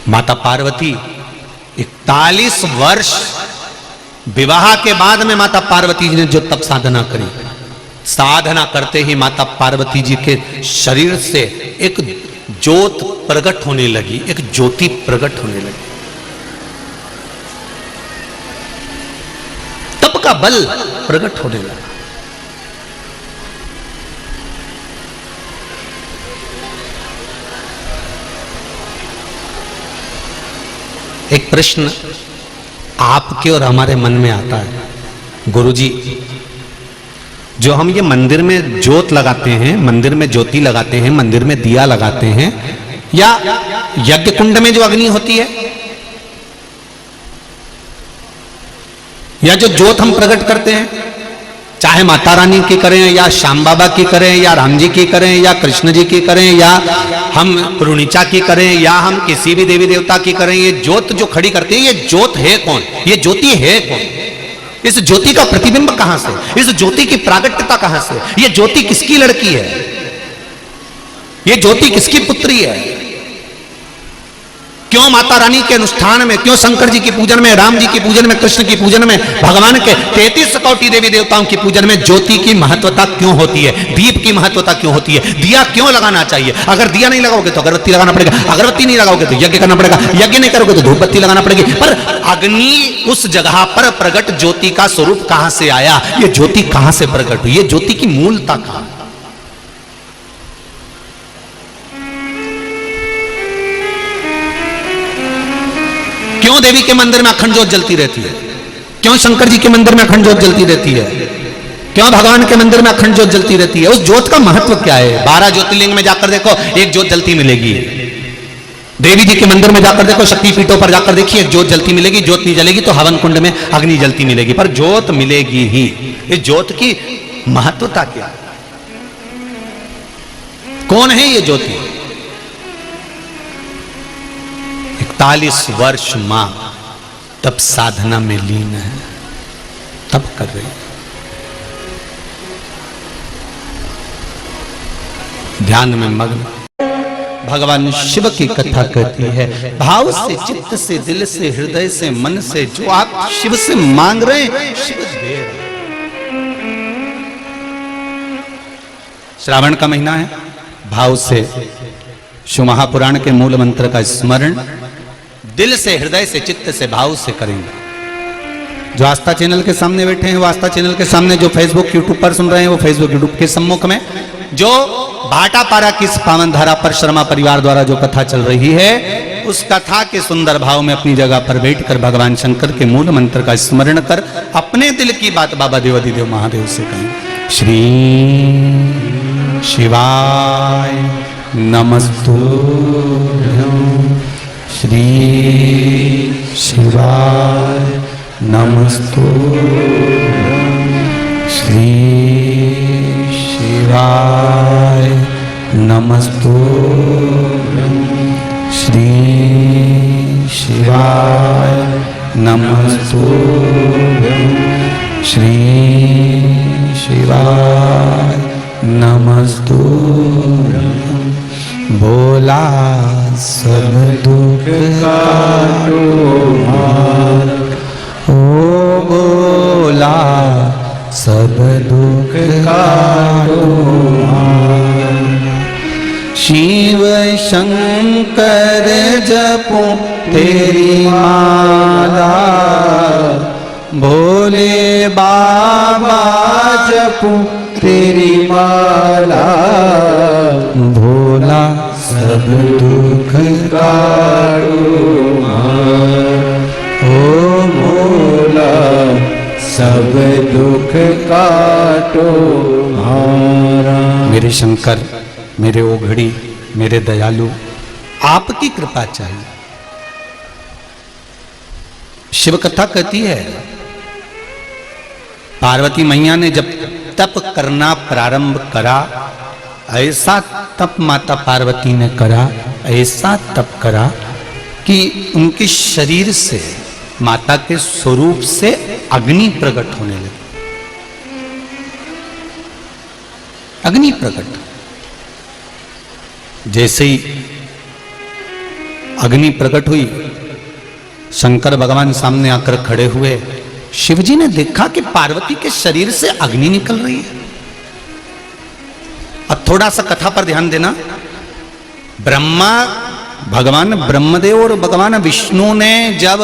माता पार्वती 41 वर्ष विवाह के बाद में माता पार्वती जी ने जो तप साधना करी, साधना करते ही माता पार्वती जी के शरीर से एक ज्योत प्रकट होने लगी, एक ज्योति प्रकट होने लगी। तप का बल प्रकट होने लगा। एक प्रश्न आपके और हमारे मन में आता है, गुरुजी, जो हम ये मंदिर में ज्योत लगाते हैं, मंदिर में ज्योति लगाते हैं, मंदिर में दिया लगाते हैं, या यज्ञ कुंड में जो अग्नि होती है, या जो ज्योत हम प्रकट करते हैं, चाहे माता रानी की करें या श्याम बाबा की करें या राम जी की करें या कृष्ण जी की करें या हम रुणिचा की करें या हम किसी भी देवी देवता की करें, ये ज्योत जो खड़ी करते हैं, ये ज्योत है कौन? ये ज्योति है कौन? इस ज्योति का प्रतिबिंब कहां से? इस ज्योति की प्रागट्यता कहां से? ये ज्योति किसकी लड़की है? ये ज्योति किसकी पुत्री है? क्यों माता रानी के अनुष्ठान में, क्यों शंकर जी की पूजन में, राम जी की पूजन में, कृष्ण की पूजन में, भगवान के 33 कोटि देवी देवताओं की पूजन में ज्योति की महत्वता क्यों होती है? दीप की महत्वता क्यों होती है? दिया क्यों लगाना चाहिए? अगर दिया नहीं लगाओगे तो अगरबत्ती लगाना पड़ेगा, अगरबत्ती नहीं लगाओगे तो यज्ञ करना पड़ेगा, यज्ञ नहीं करोगे तो धूप बत्ती लगाना पड़ेगी। पर अग्नि उस जगह पर प्रकट ज्योति का स्वरूप कहां से आया? ये ज्योति कहां से प्रकट हुई? ये ज्योति की मूलता कहां? क्यों देवी के मंदिर में अखंड ज्योत जलती रहती है? क्यों शंकर जी के मंदिर में अखंड ज्योत जलती रहती है? क्यों भगवान के मंदिर में अखंड ज्योत जलती रहती है? उस ज्योत का महत्व क्या है? 12 ज्योतिर्लिंग में जाकर देखो, एक ज्योत जलती मिलेगी। देवी जी के मंदिर में जाकर देखो, शक्तिपीठों पर जाकर देखिए, ज्योत जलती मिलेगी। ज्योत नहीं जलेगी तो हवन कुंड में अग्नि जलती मिलेगी, पर ज्योत मिलेगी ही। इस ज्योत की महत्वता क्या? कौन है ये ज्योति? 41 वर्ष मां तब साधना में लीन है, तब कर रही है, ध्यान में मग्न। भगवान शिव की कथा कहती है, भाव से, चित्त से, दिल से, हृदय से, मन से जो आप शिव से मांग रहे हैं, शिव दे रहे हैं। श्रावण का महीना है, भाव से शिव महापुराण के मूल मंत्र का स्मरण दिल से, हृदय से, चित्त से, भाव से करेंगे। जो आस्था चैनल के सामने बैठे हैं वो आस्था चैनल के सामने, जो फेसबुक यूट्यूब पर सुन रहे हैं वो फेसबुक यूट्यूब के सम्मुख में, जो भाटापारा की पावन धारा पर शर्मा परिवार द्वारा जो कथा चल रही है, उस कथा के सुंदर भाव में अपनी जगह पर बैठकर भगवान शंकर के मूल मंत्र का स्मरण कर अपने दिल की बात बाबा देवाधिदेव महादेव से कहें। श्री शिवाय नमस्तुभ्यं, श्री शिवाय नमस्तुभ्यं, श्री शिवाय नमस्तुभ्यं, श्री शिवाय नमस्तुभ्यं, श्री शिवाय नमस्तुभ्यं। बोला सब दुख काटो हार, ओ बोला सब दुख काटो हार। शिव शंकर जपो तेरी माला, भोले बाबा जपो तेरी माला, भोला सब दुख काटो हार, ओ भोला सब दुख काटो हारा। मेरे शंकर, मेरे ओघड़ी, मेरे दयालु, आपकी कृपा चाहिए। शिव कथा कहती है, पार्वती मैया ने जब तप करना प्रारंभ करा, ऐसा तप माता पार्वती ने करा, ऐसा तप करा कि उनके शरीर से, माता के स्वरूप से अग्नि प्रकट होने लगी। अग्नि प्रकट, जैसे ही अग्नि प्रकट हुई, शंकर भगवान सामने आकर खड़े हुए। शिवजी ने देखा कि पार्वती के शरीर से अग्नि निकल रही है। अब थोड़ा सा कथा पर ध्यान देना। ब्रह्मा, भगवान ब्रह्मदेव और भगवान विष्णु ने जब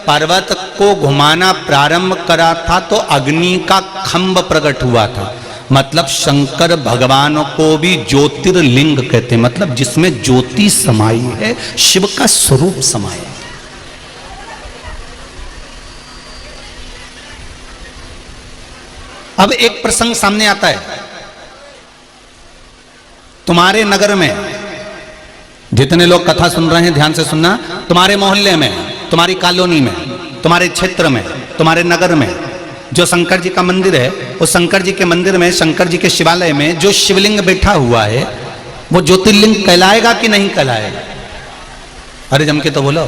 पर्वत को घुमाना प्रारंभ करा था तो अग्नि का खंभ प्रकट हुआ था। मतलब शंकर भगवान को भी ज्योतिर्लिंग कहते हैं, मतलब जिसमें ज्योति समाई है, शिव का स्वरूप समाया। अब एक प्रसंग सामने आता है। तुम्हारे नगर में जितने लोग कथा सुन रहे हैं ध्यान से सुनना, तुम्हारे मोहल्ले में, तुम्हारी कॉलोनी में, तुम्हारे क्षेत्र में, तुम्हारे नगर में जो शंकर जी का मंदिर है, उस शंकर जी के मंदिर में, शंकर जी के शिवालय में जो शिवलिंग बैठा हुआ है वो ज्योतिर्लिंग कहलाएगा कि नहीं कहलाएगा? अरे जम के तो बोलो,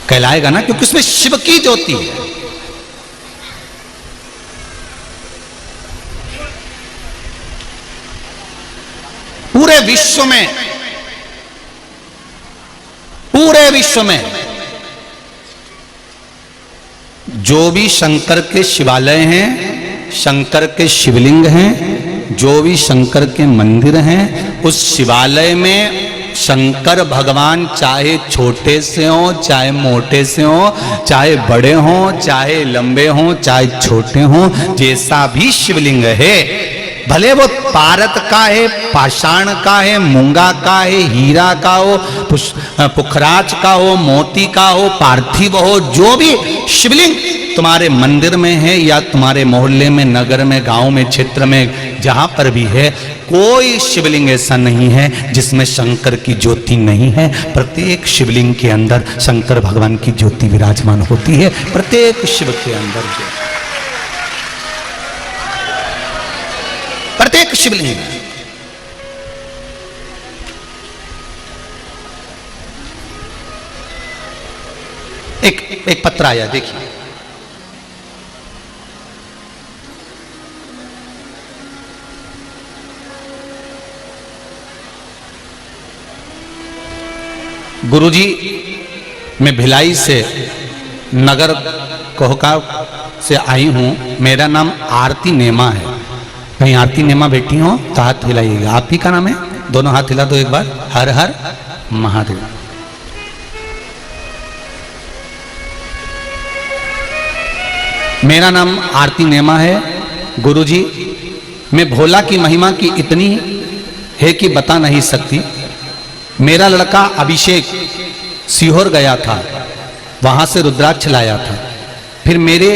कहलाएगा ना, क्योंकि उसमें शिव की ज्योति है। पूरे विश्व में, पूरे विश्व में जो भी शंकर के शिवालय हैं, शंकर के शिवलिंग हैं, जो भी शंकर के मंदिर हैं, उस शिवालय में शंकर भगवान चाहे छोटे से हो, चाहे मोटे से हो, चाहे बड़े हो, चाहे लंबे हो, चाहे छोटे हो, जैसा भी शिवलिंग है, भले वो पारत का है, पाषाण का है, मूंगा का है, हीरा का हो, पुखराज का हो, मोती का हो, पार्थिव हो, जो भी शिवलिंग तुम्हारे मंदिर में है या तुम्हारे मोहल्ले में, नगर में, गांव में, क्षेत्र में, जहां पर भी है, कोई शिवलिंग ऐसा नहीं है जिसमें शंकर की ज्योति नहीं है। प्रत्येक शिवलिंग के अंदर शंकर भगवान की ज्योति विराजमान होती है। प्रत्येक शिव के अंदर जो प्रत्येक शिवलिंग, एक पत्र आया, देखिए। गुरुजी, मैं भिलाई से नगर कोहका से आई हूं। मेरा नाम आरती नेमा है। कहीं आरती नेमा बैठी हो तो हाथ हिलाइएगा। आप ही का नाम है? दोनों हाथ हिला दो एक बार। हर हर महादेव। मेरा नाम आरती नेमा है। गुरुजी, मैं भोला की महिमा की इतनी है कि बता नहीं सकती। मेरा लड़का अभिषेक सीहोर गया था, वहां से रुद्राक्ष लाया था। फिर मेरे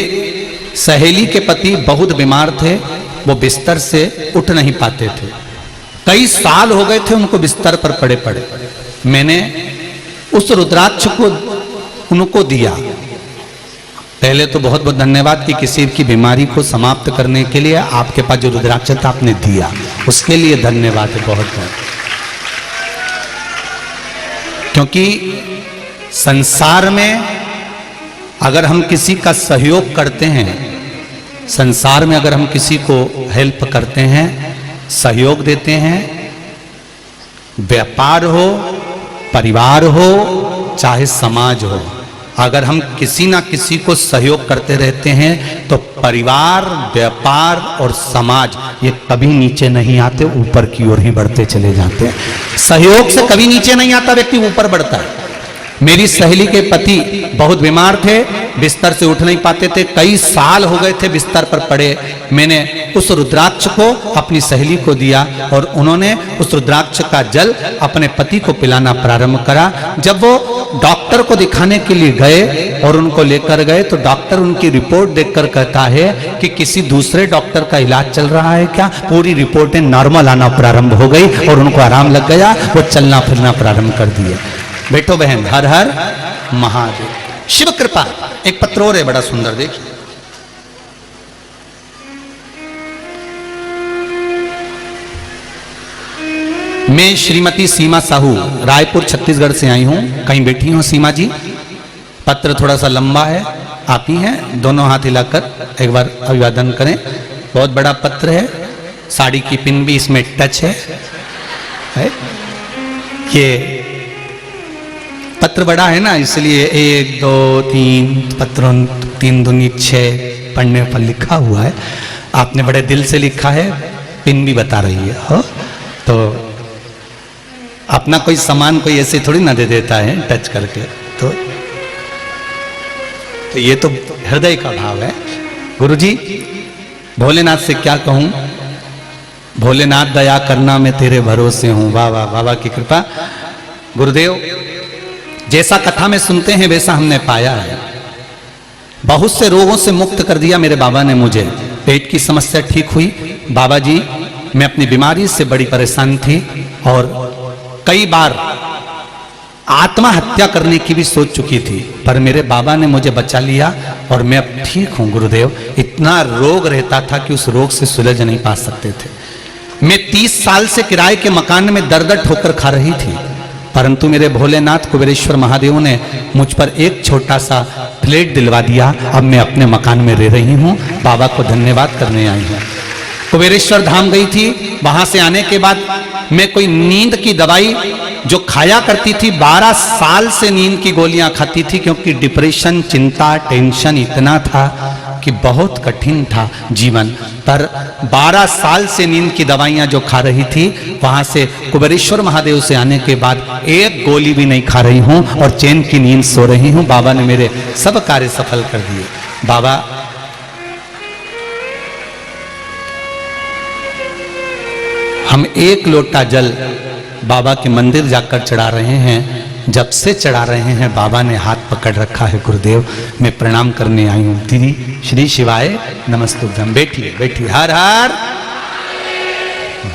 सहेली के पति बहुत बीमार थे, वो बिस्तर से उठ नहीं पाते थे। कई साल हो गए थे उनको बिस्तर पर पड़े पड़े। मैंने उस रुद्राक्ष को उनको दिया। पहले तो बहुत बहुत धन्यवाद कि किसी की बीमारी को समाप्त करने के लिए आपके पास जो रुद्राक्ष था आपने दिया, उसके लिए धन्यवाद है बहुत बहुत। क्योंकि संसार में अगर हम किसी का सहयोग करते हैं, संसार में अगर हम किसी को हेल्प करते हैं, सहयोग देते हैं, व्यापार हो, परिवार हो, चाहे समाज हो, अगर हम किसी ना किसी को सहयोग करते रहते हैं तो परिवार, व्यापार और समाज ये कभी नीचे नहीं आते, ऊपर की ओर ही बढ़ते चले जाते हैं। सहयोग से कभी नीचे नहीं आता, व्यक्ति ऊपर बढ़ता है। मेरी सहेली के पति बहुत बीमार थे, बिस्तर से उठ नहीं पाते थे, कई साल हो गए थे बिस्तर पर पड़े। मैंने उस रुद्राक्ष को अपनी सहेली को दिया और उन्होंने उस रुद्राक्ष का जल अपने पति को पिलाना प्रारंभ करा। जब वो डॉक्टर को दिखाने के लिए गए और उनको लेकर गए तो डॉक्टर उनकी रिपोर्ट देखकर कहता है कि किसी दूसरे डॉक्टर का इलाज चल रहा है क्या? पूरी रिपोर्टें नॉर्मल आना प्रारंभ हो गई और उनको आराम लग गया, वो चलना फिरना प्रारंभ कर दिए। बेटो बहन, हर हर महादेव। शिव कृपा। एक पत्र और है बड़ा सुंदर, देखिए। मैं श्रीमती सीमा साहू रायपुर छत्तीसगढ़ से आई हूं। कहीं बैठी हूं सीमा जी? पत्र थोड़ा सा लंबा है, आप ही हैं, दोनों हाथ हिलाकर एक बार अभिवादन करें। बहुत बड़ा पत्र है, साड़ी की पिन भी इसमें टच है? ये पत्र बड़ा है ना, इसलिए 1 2 3 पत्रों 3 दूनी 6 पढ़ने पर लिखा हुआ है। आपने बड़े दिल से लिखा है, पिन भी बता रही है हो? तो अपना कोई सामान कोई ऐसे थोड़ी ना दे देता है टच करके। तो ये तो हृदय का भाव है। गुरुजी, भोलेनाथ से क्या कहूं, भोलेनाथ दया करना मैं तेरे भरोसे हूं। वाह वाह, बाबा की कृपा। गुरुदेव, जैसा कथा में सुनते हैं वैसा हमने पाया है। बहुत से रोगों से मुक्त कर दिया मेरे बाबा ने मुझे। पेट की समस्या ठीक हुई। बाबा जी, मैं अपनी बीमारी से बड़ी परेशान थी और कई बार आत्महत्या करने की भी सोच चुकी थी, पर मेरे बाबा ने मुझे बचा लिया और मैं अब ठीक हूं। गुरुदेव, इतना रोग रहता था कि उस रोग से सुलझ नहीं पा सकते थे। मैं 30 साल से किराए के मकान में दर दर ठोकर खा रही थी, परंतु मेरे भोलेनाथ कुबेरेश्वर महादेव ने मुझ पर एक छोटा सा फ्लैट दिलवा दिया। अब मैं अपने मकान में रह रही हूं। बाबा को धन्यवाद करने आई हूं। कुबेरेश्वर धाम गई थी, वहां से आने के बाद मैं कोई नींद की दवाई जो खाया करती थी, 12 साल से नींद की गोलियां खाती थी, क्योंकि डिप्रेशन, चिंता, टेंशन इतना था कि बहुत कठिन था जीवन। पर 12 साल से नींद की दवाइयां जो खा रही थी, वहां से कुबेरेश्वर महादेव से आने के बाद एक गोली भी नहीं खा रही हूं और चैन की नींद सो रही हूं। बाबा ने मेरे सब कार्य सफल कर दिए। बाबा, हम 1 लोटा जल बाबा के मंदिर जाकर चढ़ा रहे हैं। जब से चढ़ा रहे हैं बाबा ने हाथ पकड़ रखा है। गुरुदेव, मैं प्रणाम करने आई हूँ। दीदी, श्री शिवाय नमस्तुभ्यम। बैठिए बैठिए। हर हर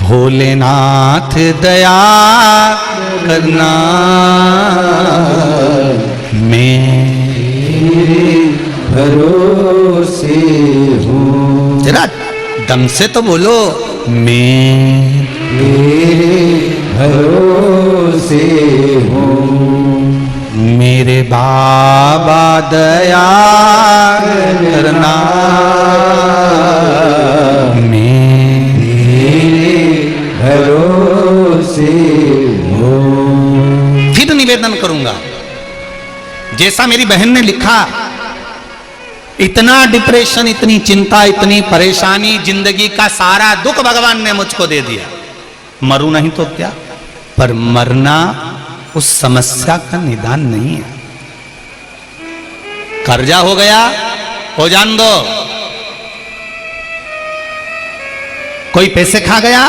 भोलेनाथ दया करना, मेरे भरोसे हूँ। जरा दम से तो बोलो। मेरे भरोसे हूँ, मेरे बाबा दया करना, मेरे भरोसे हूँ। फिर निवेदन करूंगा, जैसा मेरी बहन ने लिखा, इतना डिप्रेशन, इतनी चिंता, इतनी परेशानी, जिंदगी का सारा दुख भगवान ने मुझको दे दिया। मरूं नहीं तो क्या, पर मरना उस समस्या का निदान नहीं है। कर्जा हो गया, हो जान दो। कोई पैसे खा गया,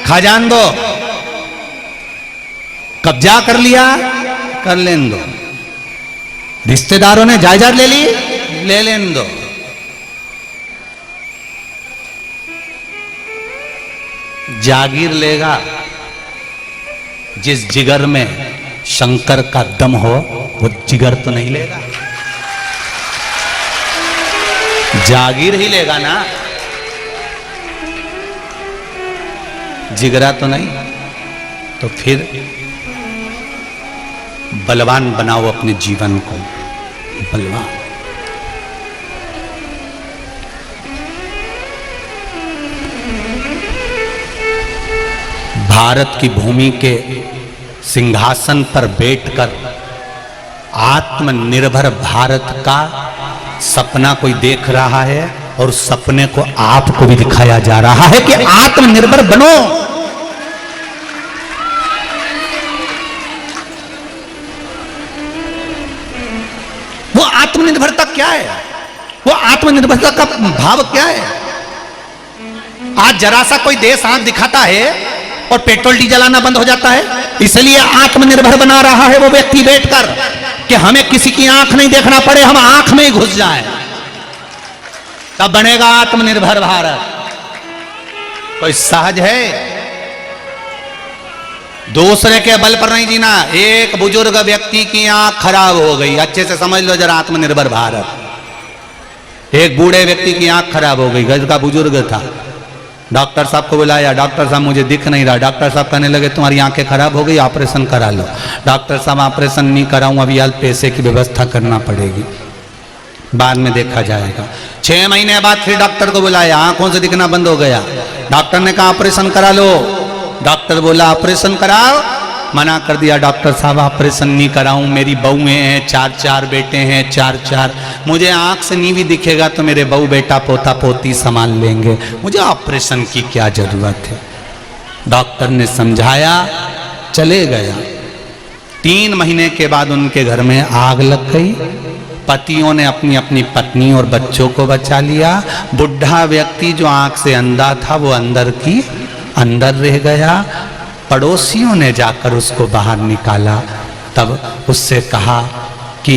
खा जान दो। कब्जा कर लिया, कर लेन दो। रिश्तेदारों ने जायदाद ले ली, ले लेन दो। जागीर लेगा जिस जिगर में शंकर का दम हो, वो जिगर तो नहीं लेगा, जागीर ही लेगा ना, जिगरा तो नहीं। तो फिर बलवान बनाओ अपने जीवन को, बलवान। भारत की भूमि के सिंहासन पर बैठकर आत्मनिर्भर भारत का सपना कोई देख रहा है और सपने को आपको भी दिखाया जा रहा है कि आत्मनिर्भर बनो। वो आत्मनिर्भरता क्या है? वो आत्मनिर्भरता का भाव क्या है? आज जरा सा कोई देश आंख दिखाता है और पेट्रोल डीजल आना बंद हो जाता है, इसलिए आत्मनिर्भर बना रहा है वो व्यक्ति बैठकर कि हमें किसी की आंख नहीं देखना पड़े, हम आंख में ही घुस जाएं। तब बनेगा आत्मनिर्भर भारत। कोई सहज है? दूसरे के बल पर नहीं जीना। एक बुजुर्ग व्यक्ति की आंख खराब हो गई, अच्छे से समझ लो जरा आत्मनिर्भर भारत। एक बूढ़े व्यक्ति की आंख खराब हो गई, घर का बुजुर्ग था, डॉक्टर साहब को बुलाया। डॉक्टर साहब मुझे दिख नहीं रहा। डॉक्टर साहब कहने लगे तुम्हारी आंखें खराब हो गई, ऑपरेशन करा लो। डॉक्टर साहब ऑपरेशन नहीं कराऊं, अभी यार पैसे की व्यवस्था करना पड़ेगी, बाद में देखा जाएगा। 6 महीने बाद फिर डॉक्टर को बुलाया, आंखों से दिखना बंद हो गया। डॉक्टर ने कहा ऑपरेशन करा लो। डॉक्टर बोला ऑपरेशन कराओ, मना कर दिया, डॉक्टर साहब ऑपरेशन नहीं कराऊं, मेरी बहुएं हैं, 4 बेटे हैं, 4, मुझे आंख से नहीं भी दिखेगा तो मेरे बहू बेटा पोता पोती संभाल लेंगे, मुझे ऑपरेशन की क्या जरूरत है। डॉक्टर ने समझाया, चले गया। 3 महीने के बाद उनके घर में आग लग गई। पतियों ने अपनी अपनी पत्नी और बच्चों को बचा लिया। बुढ़ा व्यक्ति जो आंख से अंधा था वो अंदर रह गया। पड़ोसियों ने जाकर उसको बाहर निकाला। तब उससे कहा कि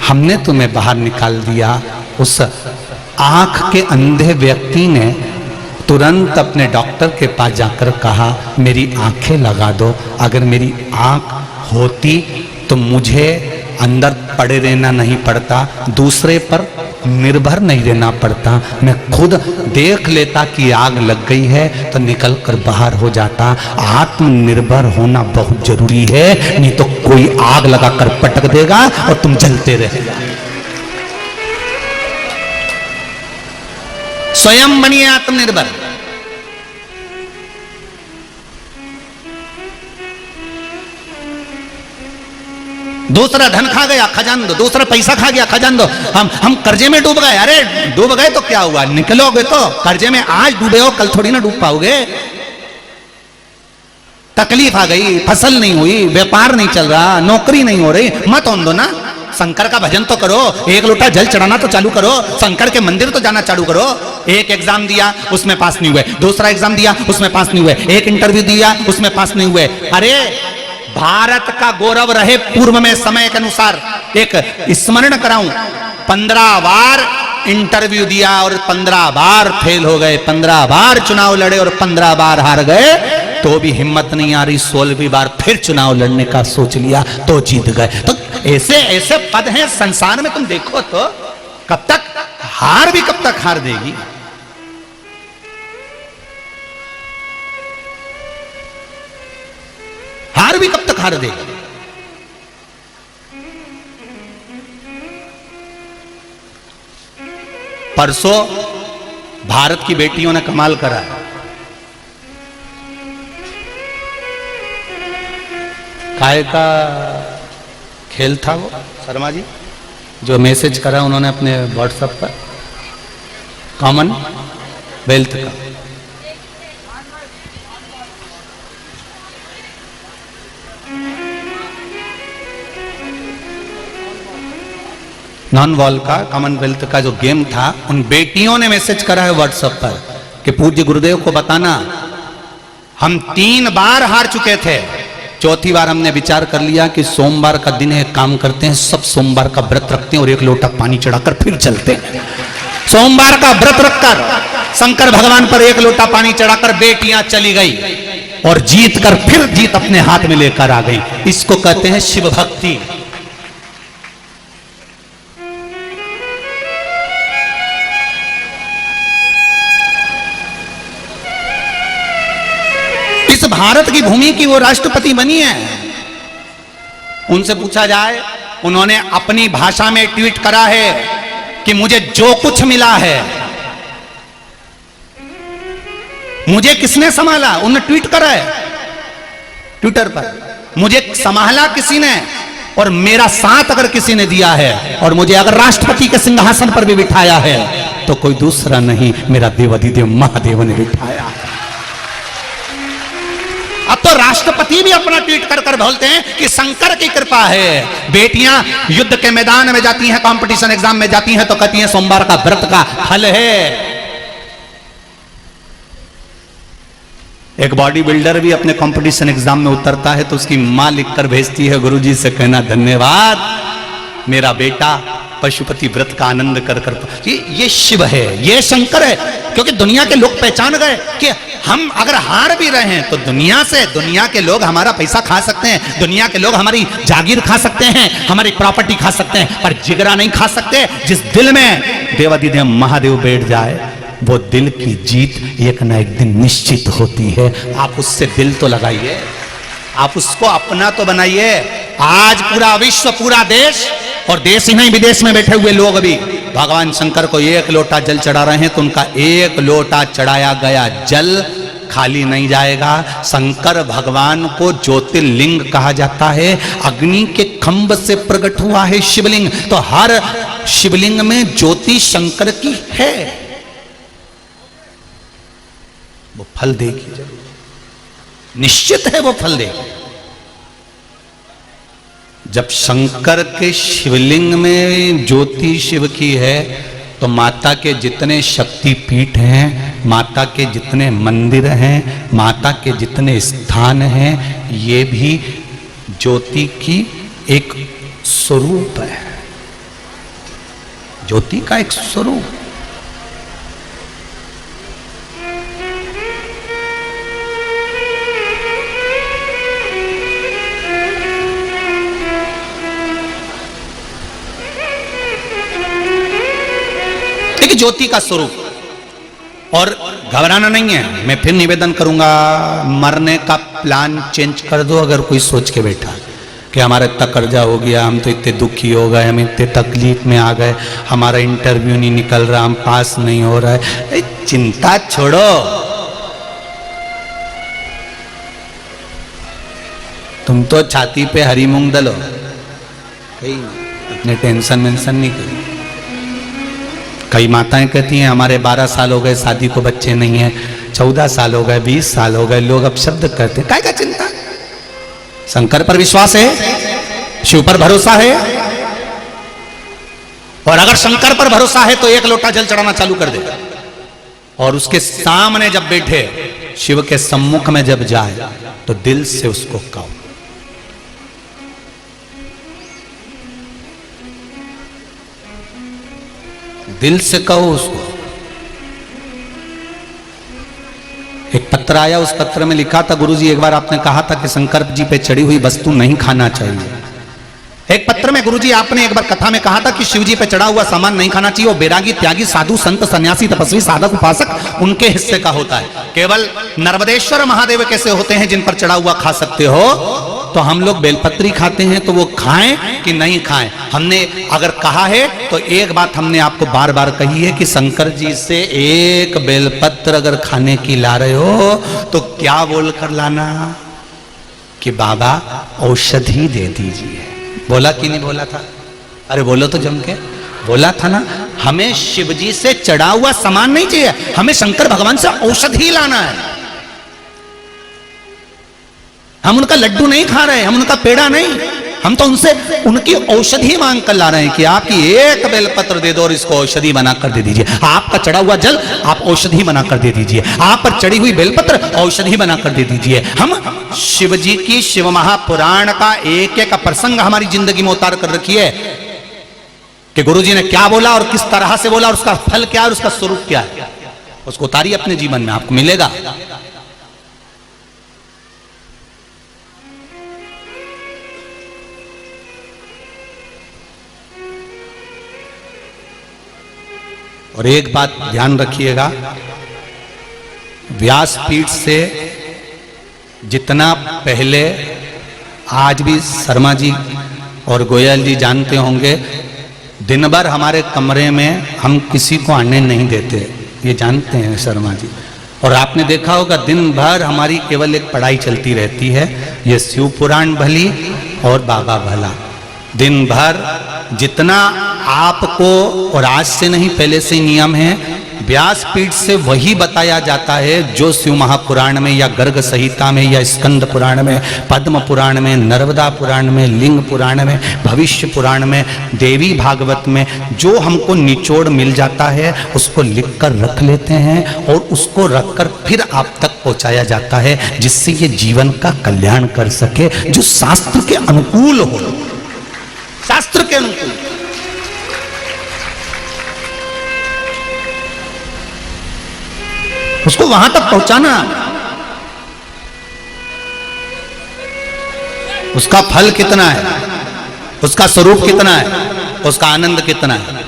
हमने तुम्हें बाहर निकाल दिया। उस आंख के अंधे व्यक्ति ने तुरंत अपने डॉक्टर के पास जाकर कहा, मेरी आंखें लगा दो, अगर मेरी आंख होती तो मुझे अंदर पड़े रहना नहीं पड़ता, दूसरे पर निर्भर नहीं रहना पड़ता, मैं खुद देख लेता कि आग लग गई है तो निकल कर बाहर हो जाता। आत्मनिर्भर होना बहुत जरूरी है, नहीं तो कोई आग लगाकर पटक देगा और तुम जलते रहेगा। स्वयं बनिए आत्मनिर्भर। दूसरा धन खा गया, खजान दो, दूसरा पैसा खा गया, खजान दो। हम कर्जे में डूब गए। अरे डूब गए तो क्या हुआ, निकलोगे तो। कर्जे में आज डूबे हो, कल थोड़ी ना डूब पाओगे। तकलीफ आ गई, फसल नहीं हुई, व्यापार नहीं चल रहा, नौकरी नहीं हो रही, मत ओन दो ना। शंकर का भजन तो करो, एक लोटा जल चढ़ाना तो चालू करो, शंकर के मंदिर तो जाना चालू करो। एक एग्जाम दिया उसमें पास नहीं हुए, दूसरा एग्जाम दिया उसमें पास नहीं हुए, एक इंटरव्यू दिया उसमें पास नहीं हुए। अरे भारत का गौरव रहे पूर्व में समय के अनुसार एक स्मरण कराऊं, 15 बार इंटरव्यू दिया और 15 बार फेल हो गए, 15 बार चुनाव लड़े और 15 बार हार गए, तो भी हिम्मत नहीं आ रही। 16वीं बार फिर चुनाव लड़ने का सोच लिया तो जीत गए। तो ऐसे ऐसे पद हैं संसार में, तुम देखो तो कब तक हार भी कब तक हार देगी। हार भी कब तक हार देगी। परसों भारत की बेटियों ने कमाल करा। काय का खेल था वो, शर्मा जी जो मैसेज करा उन्होंने अपने व्हाट्सएप पर, कॉमनवेल्थ का। नॉन वॉल का, कॉमनवेल्थ का जो गेम था, उन बेटियों ने मैसेज करा है व्हाट्सएप पर कि पूज्य गुरुदेव को बताना, हम 3 बार हार चुके थे, 4थी बार हमने विचार कर लिया कि सोमवार का दिन है, काम करते हैं, सब सोमवार का व्रत रखते हैं और 1 लोटा पानी चढ़ाकर फिर चलते हैं। सोमवार का व्रत रखकर शंकर भगवान पर 1 लोटा पानी चढ़ाकर बेटियां चली गई और जीत कर फिर जीत अपने हाथ में लेकर आ गई। इसको कहते हैं शिव भक्ति। इस भारत की भूमि की वो राष्ट्रपति बनी है। उनसे पूछा जाए, उन्होंने अपनी भाषा में ट्वीट करा है कि मुझे जो कुछ मिला है, मुझे किसने संभाला, उन्होंने ट्वीट करा है ट्विटर पर, मुझे संभाला किसी ने और मेरा साथ अगर किसी ने दिया है और मुझे अगर राष्ट्रपति के सिंहासन पर भी बिठाया है तो कोई दूसरा नहीं, मेरा देवाधिदेव महादेव ने बिठाया। अब तो राष्ट्रपति भी अपना ट्वीट कर कर बोलते हैं कि शंकर की कृपा है। बेटियां युद्ध के मैदान में जाती हैं, कंपटीशन एग्जाम में जाती हैं तो कहती हैं सोमवार का व्रत का फल है। एक बॉडी बिल्डर भी अपने कंपटीशन एग्जाम में उतरता है तो उसकी मां लिखकर भेजती है, गुरुजी से कहना धन्यवाद, मेरा बेटा पशुपति व्रत का आनंद कर कर। ये शिव है, ये शंकर है, क्योंकि दुनिया के लोग पहचान गए कि हम अगर हार भी रहे हैं तो दुनिया के लोग हमारा पैसा खा सकते हैं, दुनिया के लोग हमारी जागीर खा सकते हैं, हमारी प्रॉपर्टी खा सकते हैं, पर जिगरा नहीं खा सकते। जिस दिल में देवाधिदेव महादेव बैठ जाए वो दिल की जीत एक ना एक दिन निश्चित होती है। आप उससे दिल तो लगाइए, आप उसको अपना तो बनाइए। आज पूरा विश्व, पूरा देश, और देश ही नहीं विदेश में बैठे हुए लोग भी भगवान शंकर को 1 लोटा जल चढ़ा रहे हैं तो उनका 1 लोटा चढ़ाया गया जल खाली नहीं जाएगा। शंकर भगवान को ज्योतिर्लिंग कहा जाता है। अग्नि के खंभ से प्रकट हुआ है शिवलिंग, तो हर शिवलिंग में ज्योति शंकर की है, वो फल देगी जरूर, निश्चित है वो फल देगी। जब शंकर के शिवलिंग में ज्योति शिव की है तो माता के जितने शक्तिपीठ हैं, माता के जितने मंदिर हैं, माता के जितने स्थान हैं, ये भी ज्योति की एक स्वरूप है, ज्योति का एक स्वरूप। ज्योति का स्वरूप। और घबराना नहीं है, मैं फिर निवेदन करूंगा, मरने का प्लान चेंज कर दो। अगर कोई सोच के बैठा कि हमारा इतना कर्जा हो गया, हम तो इतने दुखी हो गए, हम इतने तकलीफ में आ गए, हमारा इंटरव्यू नहीं निकल रहा, हम पास नहीं हो रहा है, चिंता छोड़ो। तुम तो छाती पे हरी मूंग दलो, अपने टेंशन वेंशन नहीं करो। कई माताएं कहती हैं हमारे 12 साल हो गए शादी को, बच्चे नहीं है, 14 साल हो गए, 20 साल हो गए, लोग अब शब्द करते हैं, काय का चिंता। शंकर पर विश्वास है, शिव पर भरोसा है, और अगर शंकर पर भरोसा है तो एक लोटा जल चढ़ाना चालू कर देगा, और उसके सामने जब बैठे, शिव के सम्मुख में जब जाए तो दिल से उसको कहो। दिल से कहो उसको। एक पत्र आया, उस पत्र में लिखा था, गुरुजी एक बार आपने कहा था कि शंकर जी पे चढ़ी हुई वस्तु नहीं खाना चाहिए। एक पत्र में गुरुजी आपने एक बार कथा में कहा था कि शिव जी पे चढ़ा हुआ सामान नहीं खाना चाहिए, वो बैरागी, त्यागी, साधु, संत, सन्यासी, तपस्वी, साधक, उपासक, उनके हिस्से का होता है। केवल नर्मदेश्वर महादेव कैसे होते हैं जिन पर चढ़ा हुआ खा सकते हो, तो हम लोग बेलपत्री खाते हैं, तो वो खाएं कि नहीं खाएं। हमने अगर कहा है तो एक बात हमने आपको बार बार कही है कि शंकर जी से एक बेलपत्र अगर खाने की ला रहे हो तो क्या बोल कर लाना कि बाबा औषधि दे दीजिए। बोला कि नहीं बोला था? अरे बोलो तो जम के, बोला था ना। हमें शिवजी से चढ़ा हुआ सामान नहीं चाहिए, हमें शंकर भगवान से औषधि लाना है। हम उनका लड्डू नहीं खा रहे, हम उनका पेड़ा नहीं, हम तो उनसे उनकी औषधि मांग कर ला रहे हैं कि आपकी एक बेलपत्र दे दो और इसको औषधि बना कर दे दीजिए। आपका चढ़ा हुआ जल आप औषधि बना कर दे दीजिए, आप पर चढ़ी हुई बेलपत्र औषधि बना कर दे दीजिए। हम शिव जी की शिव महापुराण का एक एक प्रसंग हमारी जिंदगी में उतार कर रखिए कि गुरु जी ने क्या बोला और किस तरह से बोला और उसका फल क्या है और उसका स्वरूप क्या है, उसको उतारिए अपने जीवन में, आपको मिलेगा। और एक बात ध्यान रखिएगा, व्यासपीठ से जितना पहले, आज भी शर्मा जी और गोयल जी जानते होंगे, दिन भर हमारे कमरे में हम किसी को आने नहीं देते, ये जानते हैं शर्मा जी। और आपने देखा होगा दिन भर हमारी केवल एक पढ़ाई चलती रहती है, ये शिव पुराण भली और बाबा भला। दिन भर जितना आपको, और आज से नहीं पहले से नियम है, व्यासपीठ से वही बताया जाता है जो शिव महापुराण में या गर्ग संहिता में या स्कंद पुराण में, पद्म पुराण में, नर्मदा पुराण में, लिंग पुराण में, भविष्य पुराण में, देवी भागवत में जो हमको निचोड़ मिल जाता है उसको लिख कर रख लेते हैं और उसको रखकर फिर आप तक पहुंचाया जाता है, जिससे ये जीवन का कल्याण कर सके, जो शास्त्र के अनुकूल हो, शास्त्र के अनुकूल। उसको वहां तक पहुंचाना, उसका फल कितना है, उसका स्वरूप कितना है, उसका आनंद कितना है।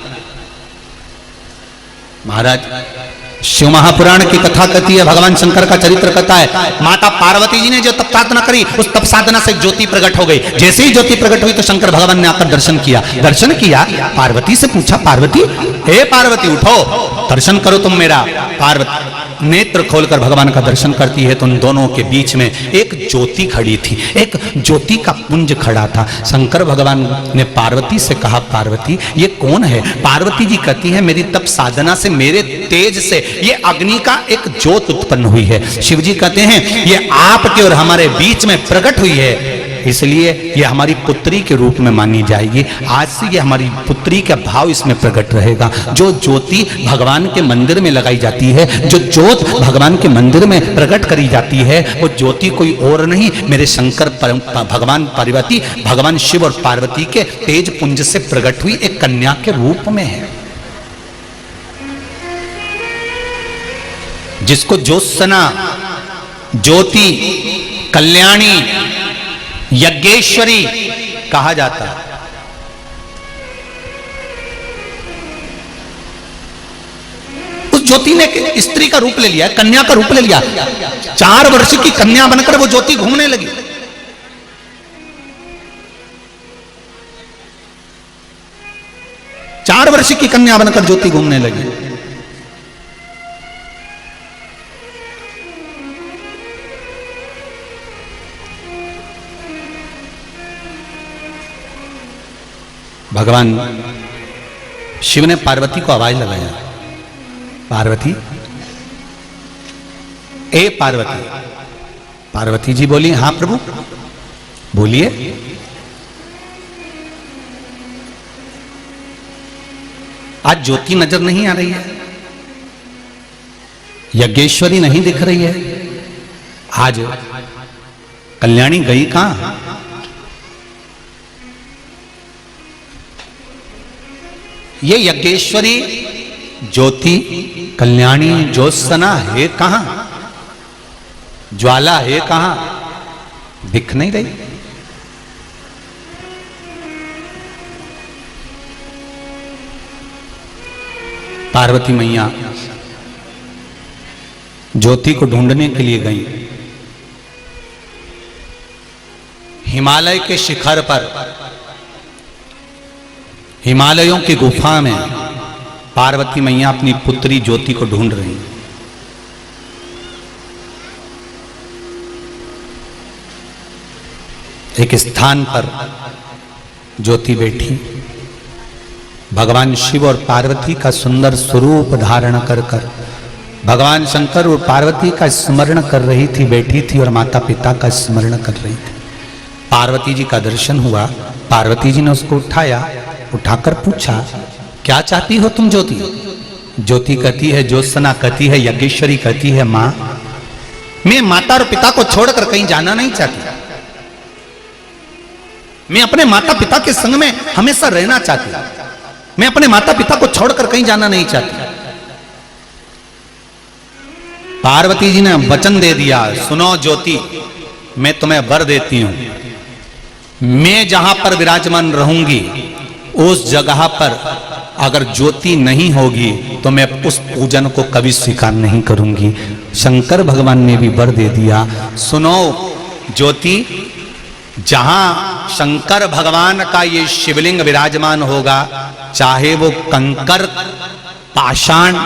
महाराज शिव महापुराण की कथा कहती है, भगवान शंकर का चरित्र कथा है। माता पार्वती जी ने जो तप साधना करी, उस तप साधना से ज्योति प्रकट हो गई। जैसे ही ज्योति प्रकट हुई तो शंकर भगवान ने आकर दर्शन किया। दर्शन किया, पार्वती से पूछा, पार्वती, हे पार्वती उठो, दर्शन करो तुम मेरा। पार्वती नेत्र खोलकर भगवान का दर्शन करती है तो उन दोनों के बीच में एक ज्योति खड़ी थी, एक ज्योति का पुंज खड़ा था। शंकर भगवान ने पार्वती से कहा, पार्वती ये कौन है? पार्वती जी कहती है, मेरी तप साधना से, मेरे तेज से ये अग्नि का एक ज्योत उत्पन्न हुई है। शिव जी कहते हैं ये आपके और हमारे बीच में प्रकट हुई है, इसलिए ये हमारी पुत्री के रूप में मानी जाएगी। आज से ये हमारी पुत्री का भाव इसमें प्रकट रहेगा। जो ज्योति भगवान के मंदिर में लगाई जाती है, जो ज्योत भगवान के मंदिर में प्रकट करी जाती है, वो ज्योति कोई और नहीं, मेरे शंकर भगवान पार्वती, भगवान शिव और पार्वती के तेज पुंज से प्रकट हुई एक कन्या के रूप में है, जिसको ज्योत्सना, ज्योति, कल्याणी, यज्ञेश्वरी कहा जाता है। उस ज्योति ने स्त्री का रूप ले लिया, कन्या का रूप ले लिया। 4 वर्ष की कन्या बनकर वो ज्योति घूमने लगी। चार वर्ष की कन्या बनकर ज्योति घूमने लगी। भगवान शिव ने पार्वती को आवाज लगाया, पार्वती, ए पार्वती। पार्वती जी बोली, हाँ प्रभु बोलिए। आज ज्योति नजर नहीं आ रही है, यज्ञेश्वरी नहीं दिख रही है, आज कल्याणी गई कहां? ये यज्ञेश्वरी, ज्योति, कल्याणी, ज्योत्सना है कहां? ज्वाला है कहां? दिख नहीं रही। पार्वती मैया ज्योति को ढूंढने के लिए गई। हिमालय के शिखर पर, हिमालयों की गुफा में पार्वती मैया अपनी पुत्री ज्योति को ढूंढ रही। एक स्थान पर ज्योति बैठी, भगवान शिव और पार्वती का सुंदर स्वरूप धारण कर कर भगवान शंकर और पार्वती का स्मरण कर रही थी, बैठी थी और माता पिता का स्मरण कर रही थी। पार्वती जी का दर्शन हुआ, पार्वती जी ने उसको उठाया, उठाकर पूछा, क्या चाहती हो तुम ज्योति? ज्योति कहती है, ज्योत्सना कहती है, यज्ञेश्वरी कहती है, मां मैं माता और पिता को छोड़कर कहीं जाना नहीं चाहती, मैं अपने माता पिता के संग में हमेशा रहना चाहती, मैं अपने माता पिता को छोड़कर कहीं जाना नहीं चाहती। पार्वती जी ने वचन दे दिया, सुनो ज्योति, मैं तुम्हें वर देती हूं, मैं जहां पर विराजमान रहूंगी उस जगह पर अगर ज्योति नहीं होगी तो मैं उस पूजन को कभी स्वीकार नहीं करूंगी। शंकर भगवान ने भी वर दे दिया, सुनो ज्योति, जहां शंकर भगवान का ये शिवलिंग विराजमान होगा, चाहे वो कंकर, पाषाण,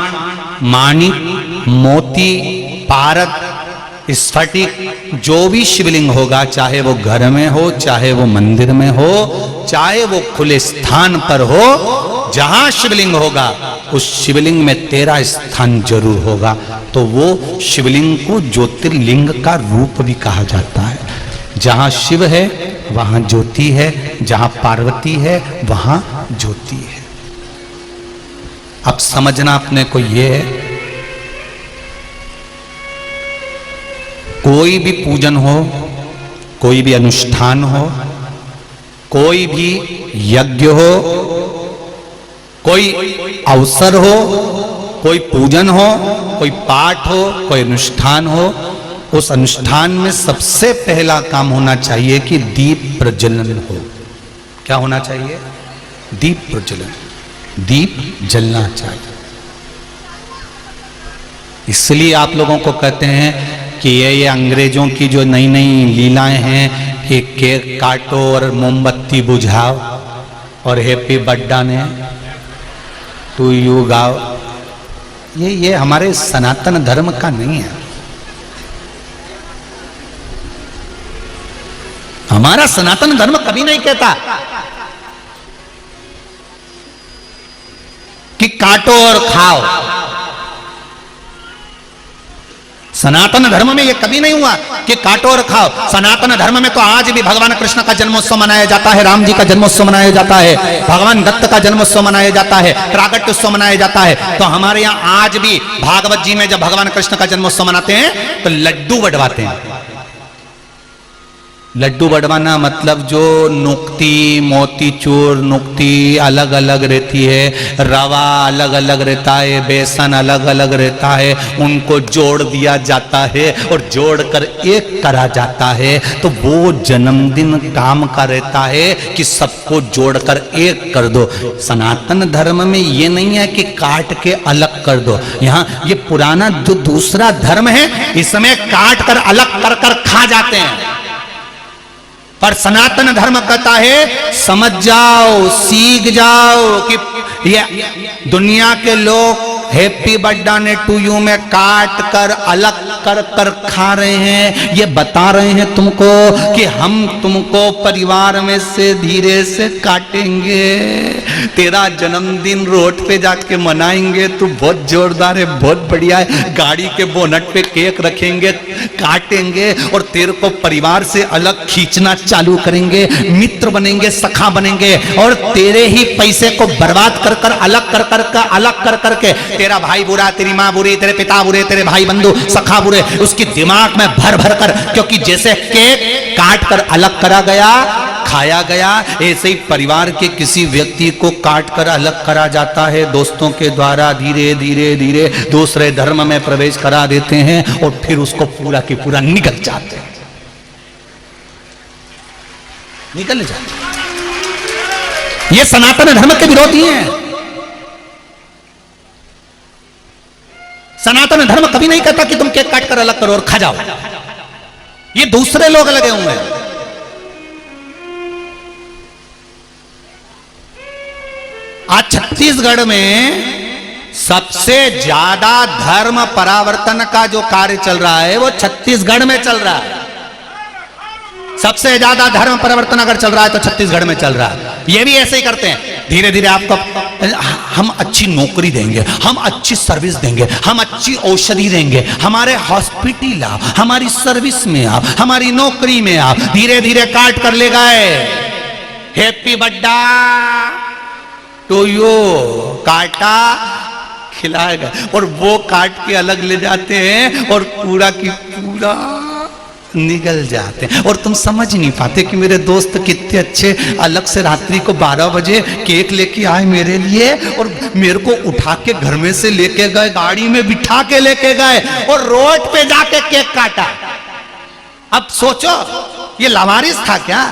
माणिक, मोती, पारद, स्फटिक, जो भी शिवलिंग होगा, चाहे वो घर में हो, चाहे वो मंदिर में हो, चाहे वो खुले स्थान पर हो, जहां शिवलिंग होगा उस शिवलिंग में तेरा स्थान जरूर होगा। तो वो शिवलिंग को ज्योतिर्लिंग का रूप भी कहा जाता है। जहां शिव है वहां ज्योति है, जहां पार्वती है वहां ज्योति है। अब समझना अपने को ये है, कोई भी पूजन हो, कोई भी अनुष्ठान हो, कोई भी यज्ञ हो, कोई अवसर हो, कोई पूजन हो, कोई पाठ हो, कोई अनुष्ठान हो, उस अनुष्ठान में सबसे पहला काम होना चाहिए कि दीप प्रज्वलन हो। क्या होना चाहिए? दीप प्रज्वलन, दीप जलना चाहिए। इसलिए आप लोगों को कहते हैं कि ये अंग्रेजों की जो नई नई लीलाएं हैं कि केक काटो और मोमबत्ती बुझाओ और हैप्पी बर्थडे ने टू यू गाओ, ये हमारे सनातन धर्म का नहीं है। हमारा सनातन धर्म कभी नहीं कहता कि काटो और खाओ। सनातन धर्म में यह कभी नहीं हुआ कि काटो और खाओ। सनातन धर्म में तो आज भी भगवान कृष्ण का जन्मोत्सव मनाया जाता है, राम जी का जन्मोत्सव मनाया जाता है, भगवान दत्त का जन्मोत्सव मनाया जाता है, प्रागट्योत्सव मनाया जाता है। तो हमारे यहाँ आज भी भागवत जी में जब भगवान कृष्ण का जन्मोत्सव मनाते हैं तो लड्डू बंटवाते हैं। लड्डू बंटवाना मतलब जो नुक्ति, मोतीचूर नुक्ति अलग अलग रहती है, रवा अलग अलग रहता है, बेसन अलग अलग रहता है, उनको जोड़ दिया जाता है और जोड़कर एक करा जाता है। तो वो जन्मदिन काम का रहता है कि सबको जोड़कर एक कर दो। सनातन धर्म में ये नहीं है कि काट के अलग कर दो। यहाँ ये पुराना जो दूसरा धर्म है इसमें काट कर अलग कर कर खा जाते हैं, पर सनातन धर्म कहता है समझ जाओ, सीख जाओ कि ये दुनिया के लोग हैप्पी बर्थडे टू यू में काट कर अलग कर कर खा रहे हैं। ये बता रहे हैं तुमको कि हम तुमको परिवार में से धीरे से काटेंगे, तेरा जन्मदिन रोड पे जाके मनाएंगे, तू बहुत जोरदार है, बहुत बढ़िया है, गाड़ी के बोनट पे केक रखेंगे, काटेंगे और तेरे को परिवार से अलग खींचना चालू करेंगे, मित्र बनेंगे, सखा बनेंगे और तेरे ही पैसे को बर्बाद कर कर अलग कर करके तेरा भाई बुरा, तेरी माँ बुरी, तेरे पिता बुरे, तेरे भाई बंधु सखा बुरे, उसकी दिमाग में भर भर कर, क्योंकि जैसे केक काट कर अलग करा गया, खाया गया, ऐसे ही परिवार के किसी व्यक्ति को काट कर अलग करा जाता है दोस्तों के द्वारा। धीरे धीरे धीरे दूसरे धर्म में प्रवेश करा देते हैं और फिर उसको पूरा की पूरा निकल जाते हैं, निकल जाते। ये सनातन धर्म के विरोधी हैं। सनातन धर्म कभी नहीं कहता कि तुम केक काट कर अलग करो और खा जाओ। ये दूसरे लोग लगे हुए हैं। आज छत्तीसगढ़ में सबसे ज्यादा धर्म परावर्तन का जो कार्य चल रहा है वो छत्तीसगढ़ में चल रहा है। सबसे ज्यादा धर्म परिवर्तन अगर चल रहा है तो छत्तीसगढ़ में चल रहा है। ये भी ऐसे ही करते हैं, धीरे धीरे आपको हम अच्छी नौकरी देंगे, हम अच्छी सर्विस देंगे, हम अच्छी औषधि देंगे, हमारे हॉस्पिटल आप, हमारी सर्विस में आप, हमारी नौकरी में आप, धीरे धीरे काट कर ले गए हैप्पी बर्थडे टू यू, काटा खिलाएगा और वो काट के अलग ले जाते हैं और पूरा की पूरा निकल जाते हैं। और तुम समझ नहीं पाते कि मेरे दोस्त कितने अच्छे अलग से रात्रि को 12 बजे केक लेके आए मेरे लिए और मेरे को उठा के घर में से लेके गए, गाड़ी में बिठा के लेके गए और रोड पे जाके केक काटा। अब सोचो ये लावारिस था क्या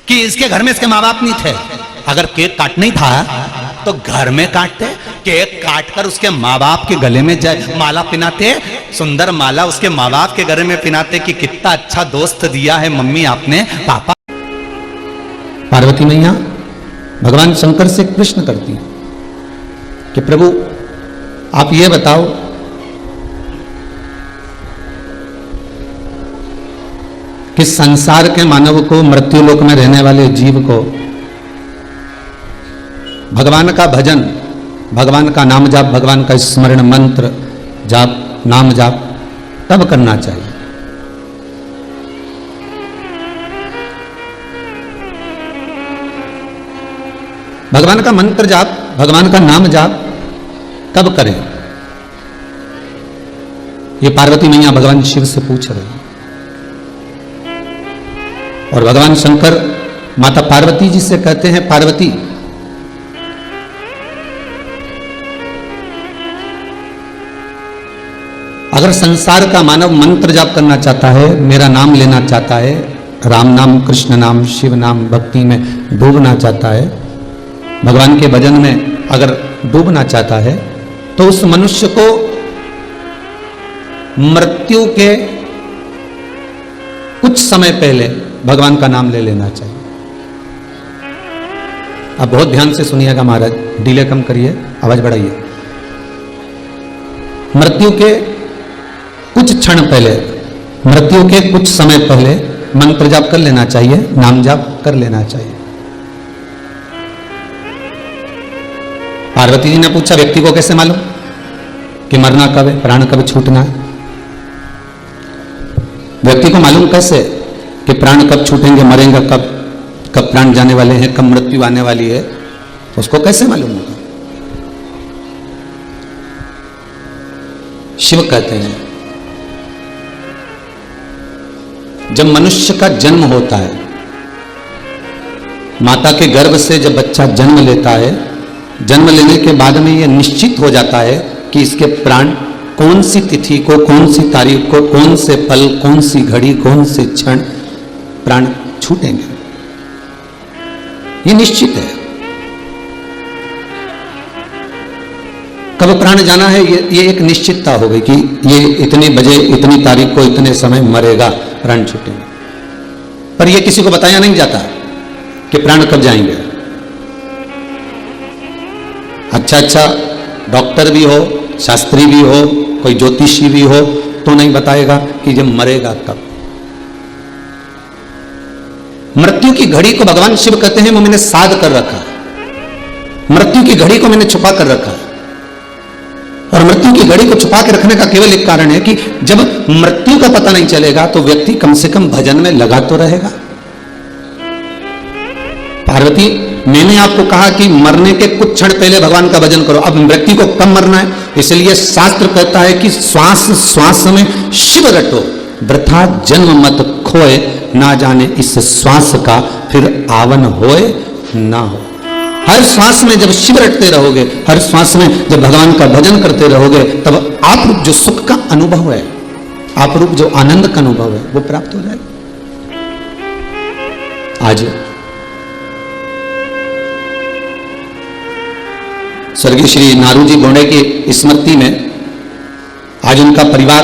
कि इसके घर में इसके माँ बाप नहीं थे? अगर केक काटना ही था तो घर में काटते, केक काटकर उसके माँ बाप के गले में माला पिनाते, सुंदर माला उसके माँ बाप के गले में पिनाते कि कितना अच्छा दोस्त दिया है मम्मी आपने, पापा। पार्वती मैया भगवान शंकर से प्रश्न करती है कि प्रभु आप ये बताओ कि संसार के मानव को, मृत्यु लोक में रहने वाले जीव को भगवान का भजन, भगवान का नाम जाप, भगवान का स्मरण मंत्र जाप, नाम जाप तब करना चाहिए। भगवान का मंत्र जाप, भगवान का नाम जाप कब करें? ये पार्वती मैया भगवान शिव से पूछ रहे हैं और भगवान शंकर माता पार्वती जी से कहते हैं, पार्वती अगर संसार का मानव मंत्र जाप करना चाहता है, मेरा नाम लेना चाहता है, राम नाम, कृष्ण नाम, शिव नाम, भक्ति में डूबना चाहता है, भगवान के भजन में अगर डूबना चाहता है, तो उस मनुष्य को मृत्यु के कुछ समय पहले भगवान का नाम ले लेना चाहिए। अब बहुत ध्यान से सुनिएगा महाराज, डिले कम करिए, आवाज बढ़ाइए। मृत्यु के कुछ क्षण पहले, मृत्यु के कुछ समय पहले मंत्र जाप कर लेना चाहिए, नाम जाप कर लेना चाहिए। पार्वती जी ने पूछा, व्यक्ति को कैसे मालूम कि मरना कब है, प्राण कब छूटना है? व्यक्ति को मालूम कैसे कि प्राण कब छूटेंगे, मरेंगे कब, कब प्राण जाने वाले हैं, कब मृत्यु आने वाली है, उसको कैसे मालूम होगा? शिव कहते हैं, जब मनुष्य का जन्म होता है, माता के गर्भ से जब बच्चा जन्म लेता है, जन्म लेने के बाद में यह निश्चित हो जाता है कि इसके प्राण कौन सी तिथि को, कौन सी तारीख को, कौन से पल, कौन सी घड़ी, कौन से क्षण प्राण छूटेंगे। ये निश्चित है। कब प्राण जाना है ये एक निश्चितता हो गई कि ये इतने बजे, इतनी तारीख को, इतने समय मरेगा, प्राण छूटेंगे। पर ये किसी को बताया नहीं जाता कि प्राण कब जाएंगे। अच्छा डॉक्टर भी हो, शास्त्री भी हो, कोई ज्योतिषी भी हो, तो नहीं बताएगा कि जब मरेगा कब। मृत्यु की घड़ी को भगवान शिव कहते हैं, वो मैंने साध कर रखा है। मृत्यु की घड़ी को मैंने छुपा कर रखा है। और मृत्यु की घड़ी को छुपा के रखने का केवल एक कारण है कि जब मृत्यु का पता नहीं चलेगा तो व्यक्ति कम से कम भजन में लगा तो रहेगा। पार्वती, मैंने आपको कहा कि मरने के कुछ क्षण पहले भगवान का भजन करो। अब व्यक्ति को कब मरना है, इसलिए शास्त्र कहता है कि श्वास श्वास में शिव रटो, वृथा जन्म मत खोए, ना जाने इस श्वास का फिर आवन होए ना हो। हर श्वास में जब शिव रटते रहोगे, हर श्वास में जब भगवान का भजन करते रहोगे, तब आप रूप जो सुख का अनुभव है, आप रूप जो आनंद का अनुभव है, वो प्राप्त हो जाएगा। आज स्वर्गीय श्री नारूजी बोंडे की स्मृति में आज उनका परिवार,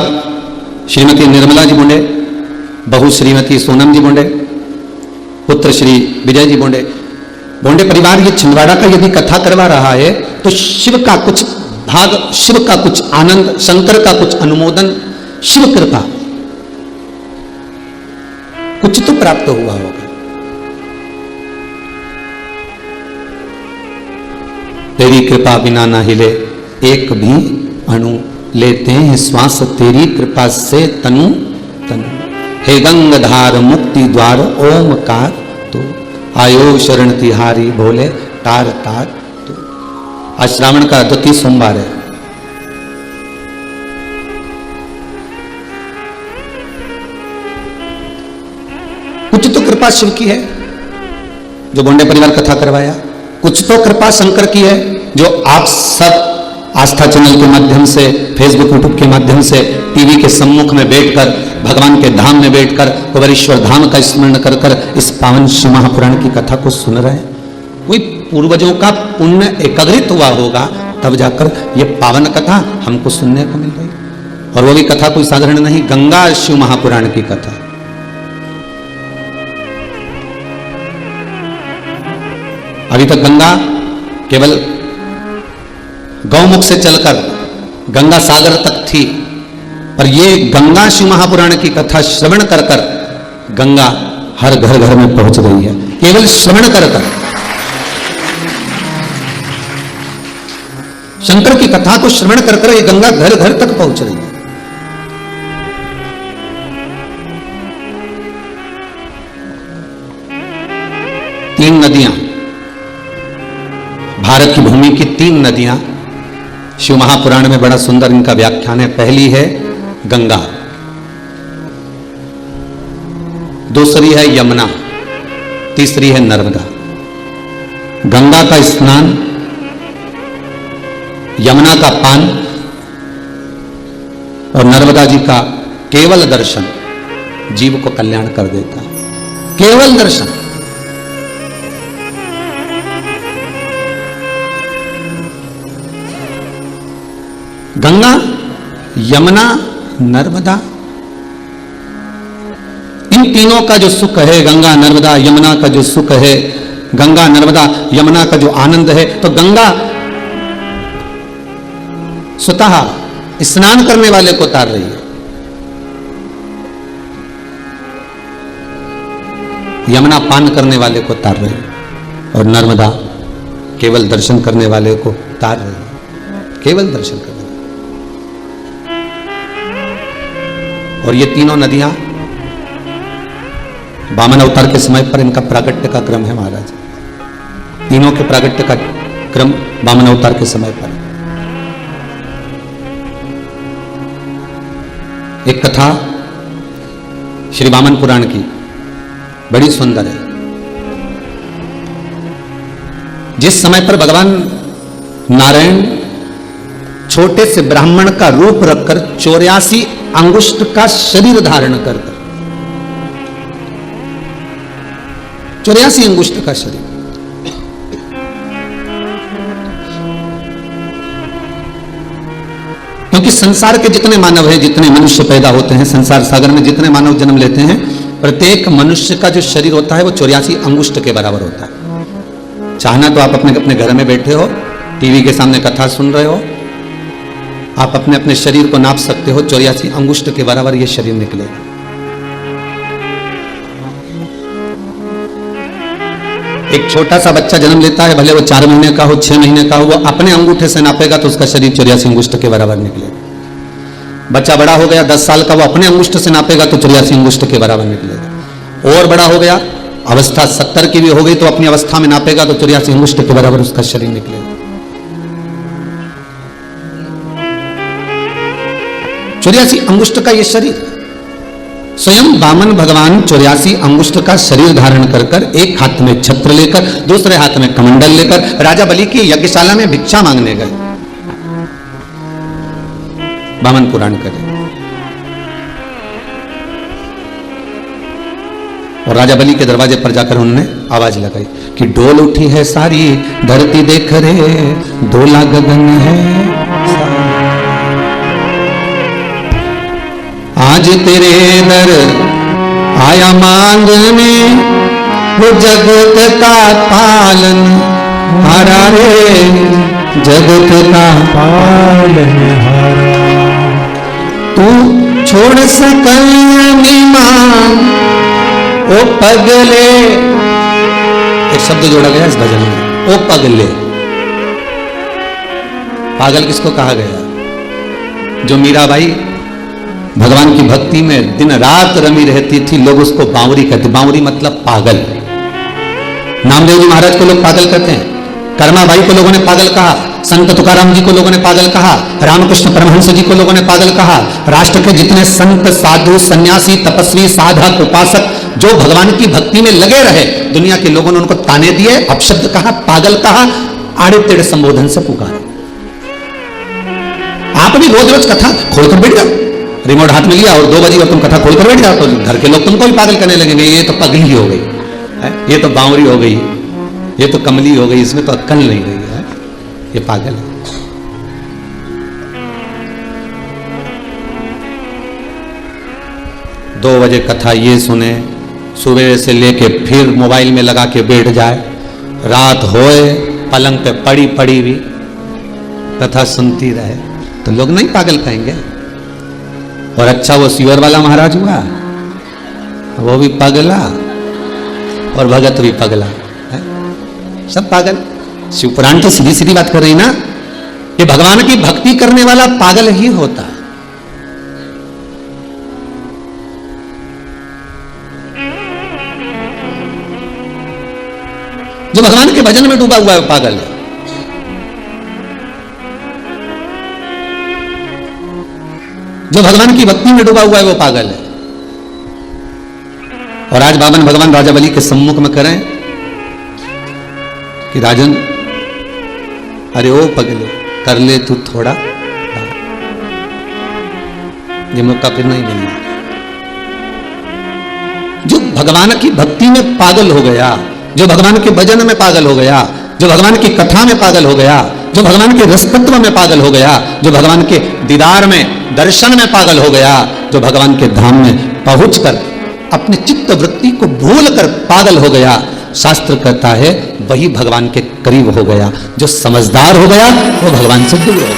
श्रीमती निर्मला जी बोंडे, बहू श्रीमती सोनम जी बोंडे, पुत्र श्री विजय जी बोंडे, बोंडे परिवार ये छिंदवाड़ा का यदि कथा करवा रहा है तो शिव का कुछ भाग, शिव का कुछ आनंद, शंकर का कुछ अनुमोदन, शिव कृपा कुछ तो प्राप्त हुआ होगा। तेरी कृपा बिना ना हिले एक भी अणु, लेते हैं श्वास तेरी कृपा से तनु तनु। हे गंगाधार मुक्ति द्वार ओमकार तो, आयो शरण तिहारी भोले तार तार तो। आज श्रावण का द्वितीय सोमवार है। कुछ तो कृपा शिव की है जो बोंडे परिवार कथा करवाया, कुछ तो कृपा शंकर की है जो आप सब आस्था चैनल के माध्यम से, फेसबुक यूट्यूब के माध्यम से, टीवी के सम्मुख में बैठकर, भगवान के धाम में बैठकर, कुबेरेश्वर धाम का स्मरण कर कर इस पावन शिव महापुराण की कथा को सुन रहे हैं। कोई पूर्वजों का पुण्य एकत्रित हुआ होगा, तब जाकर ये पावन कथा हमको सुनने को मिल रही। और वो भी कथा कोई साधारण नहीं, गंगा शिव महापुराण की कथा। अभी तक गंगा केवल गौमुख से चलकर गंगा सागर तक थी, पर ये गंगा शिव महापुराण की कथा श्रवण कर कर गंगा हर घर घर में पहुंच गई है। केवल श्रवण कर कर शंकर की कथा को श्रवण कर कर ये गंगा घर घर तक पहुंच रही है। तीन नदियां, भारत की भूमि की तीन नदियां शिव महापुराण में बड़ा सुंदर इनका व्याख्यान है। पहली है गंगा, दूसरी है यमुना, तीसरी है नर्मदा। गंगा का स्नान, यमुना का पान और नर्मदा जी का केवल दर्शन जीव को कल्याण कर देता है। केवल दर्शन। गंगा, यमुना, नर्मदा, इन तीनों का जो सुख है, गंगा नर्मदा यमुना का जो सुख है, गंगा नर्मदा यमुना का जो आनंद है, तो गंगा स्वतः स्नान करने वाले को तार रही है, यमुना पान करने वाले को तार रही है, और नर्मदा केवल दर्शन करने वाले को तार रही है, केवल दर्शन करने वाले। और ये तीनों नदियां वामन अवतार के समय पर इनका प्रागट्य का क्रम है महाराज। तीनों के प्रागट्य का क्रम वामन अवतार के समय पर। एक कथा श्री वामन पुराण की बड़ी सुंदर है। जिस समय पर भगवान नारायण छोटे से ब्राह्मण का रूप रखकर 84 अंगुष्ठ का शरीर धारण कर 84 अंगुष्ठ का शरीर, क्योंकि संसार के जितने मानव हैं, जितने मनुष्य पैदा होते हैं, संसार सागर में जितने मानव जन्म लेते हैं, प्रत्येक मनुष्य का जो शरीर होता है वो 84 अंगुष्ठ के बराबर होता है। चाहना तो आप अपने अपने घर में बैठे हो, टीवी के सामने कथा सुन रहे हो, आप अपने अपने शरीर को नाप सकते हो, 84 अंगुष्ठ के बराबर ये शरीर निकलेगा। एक छोटा सा बच्चा जन्म लेता है, भले वो 4 महीने का हो, 6 महीने का हो, वो अपने अंगूठे से नापेगा तो उसका शरीर 84 अंगुष्ठ के बराबर निकलेगा। बच्चा बड़ा हो गया 10 साल का, वो अपने अंगुष्ठ से नापेगा तो 84 अंगुष्ठ के बराबर निकलेगा। और बड़ा हो गया, अवस्था 70 की भी हो गई तो अपनी अवस्था में नापेगा तो 84 अंगुष्ठ के बराबर उसका शरीर निकलेगा। 84 अंगुष्ठ का ये शरीर, स्वयं वामन भगवान 84 अंगुष्ठ का शरीर धारण कर कर, एक हाथ में छत्र लेकर, दूसरे हाथ में कमंडल लेकर राजा बलि की यज्ञशाला में भिक्षा मांगने गए। वामन पुराण करे। और राजा बलि के दरवाजे पर जाकर उन्होंने आवाज लगाई कि डोल उठी है सारी धरती देख रे, डोला गगन है आज तेरे दर आया मांगने, वो जगत का पालन हारा रे, जगत का पालन हारा। तू छोड़ सकल निमान ओ पगले, एक शब्द जोड़ा गया इस भजन में, ओ पगले। पागल किसको कहा गया? जो मीराबाई भगवान की भक्ति में दिन रात रमी रहती थी, लोग उसको बावरी कहते। बावरी मतलब पागल। नामदेव जी महाराज को लोग पागल कहते हैं, कर्माबाई को लोगों ने पागल कहा, संत तुकाराम जी को लोगों ने पागल कहा, रामकृष्ण परमहंस जी को लोगों ने पागल कहा। राष्ट्र के जितने संत, साधु, सन्यासी, तपस्वी, साधक, उपासक जो भगवान की भक्ति में लगे रहे, दुनिया के लोगों ने उनको ताने दिए, अपशब्द कहा, पागल कहा, आड़े टेढ़े संबोधन से पुकारे। आप भी रोज रोज कथा खोलकर बैठ जाओ, रिमोट हाथ में लिया और 2 बजे और तुम कथा खोलकर बैठ जाओ तो घर के लोग तुमको भी पागल करने लगेंगे। ये तो पगली हो गई है, ये तो बावरी हो गई, ये तो कमली हो गई, इसमें तो अक्कल नहीं रही है, ये पागल है। दो बजे कथा ये सुने, सुबह से लेके फिर मोबाइल में लगा के बैठ जाए, रात होए पलंग पे पड़ी पड़ी भी कथा सुनती रहे, तो लोग नहीं पागल कहेंगे? और अच्छा वो सीवर वाला महाराज हुआ, वो भी पगला और भगत भी पगला है? सब पागल। शिवपुराण तो सीधी सीधी बात कर रही ना कि भगवान की भक्ति करने वाला पागल ही होता है। जो भगवान के भजन में डूबा हुआ है वो पागल है। जो भगवान की भक्ति में डूबा हुआ है वो पागल है। और आज वामन भगवान राजा बलि के सम्मुख में करें कि राजन, अरे ओ पगले, कर ले तू थोड़ा, ये मौका फिर नहीं मिलना। जो भगवान की भक्ति में पागल हो गया, जो भगवान के भजन में पागल हो गया, जो भगवान की कथा में पागल हो गया, जो भगवान के रसतत्व में पागल हो गया, जो भगवान के दीदार में, दर्शन में पागल हो गया, जो भगवान के धाम में पहुंचकर अपने चित्त वृत्ति को भूलकर पागल हो गया, शास्त्र कहता है वही भगवान के करीब हो गया। जो समझदार हो गया वो भगवान से दूर हो गया।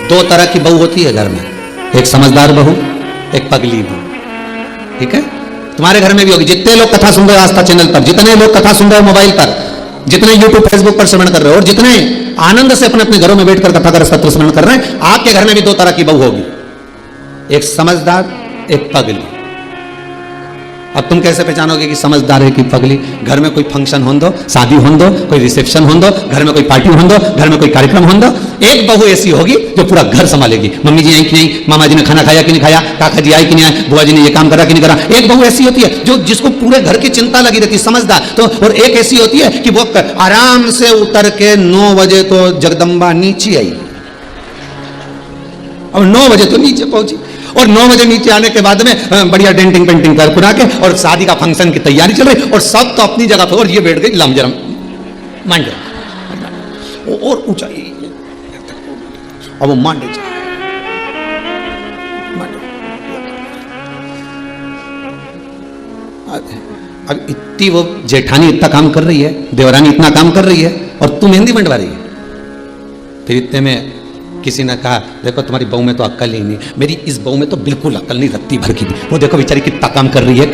दो तरह की बहू होती है घर में, एक समझदार बहू, एक पगली बहू। ठीक है, तुम्हारे घर में भी होगी। जितने लोग कथा सुन रहे हो आस्था चैनल पर, जितने लोग कथा सुन रहे हो मोबाइल पर, जितने यूट्यूब फेसबुक पर श्रवण कर रहे हो, और जितने आनंद से अपने अपने घरों में बैठकर कथा का सत्र श्रवण कर रहे हैं, आपके घर में भी दो तरह की बहू होगी, एक समझदार, एक पगली। अब तुम कैसे पहचानोगे कि समझदार है कि पगली? घर में कोई फंक्शन हो दो, शादी हो दो, कोई रिसेप्शन हो दो, घर में कोई पार्टी हो दो, घर में कोई कार्यक्रम हो दो, एक बहू ऐसी होगी जो पूरा घर संभालेगी। मम्मी जी आई कि नहीं, मामा जी ने खाना खाया कि नहीं खाया, काका जी आई कि नहीं आए, बुआ जी ने ये काम करा कि नहीं करा। एक बहू ऐसी होती है जो जिसको पूरे घर की चिंता लगी रहती है, समझदार। तो और एक ऐसी होती है कि वो आराम से उतर के 9 बजे तो जगदम्बा नीचे आई, और 9 बजे तो नीचे पहुंची, और 9 बजे नीचे आने के बाद में बढ़िया डेंटिंग पेंटिंग कर कुरा के, और शादी का फंक्शन की तैयारी चल रही, और सब तो अपनी जगह पर, और ये बैठ गई लमजरम मांडे, और ऊंचाई, अब वो मांडे जाए। अब इतनी वो जेठानी इतना काम कर रही है, देवरानी इतना काम कर रही है, और तू मेहंदी मंडवा रही है। फिर इतने में किसी ने कहा, देखो तुम्हारी बहू में तो अक्ल ही नहीं, मेरी इस बहू में तो बिल्कुल अक्ल नहीं, रत्ती भर की भी। वो देखो बेचारी कितना काम कर रही है,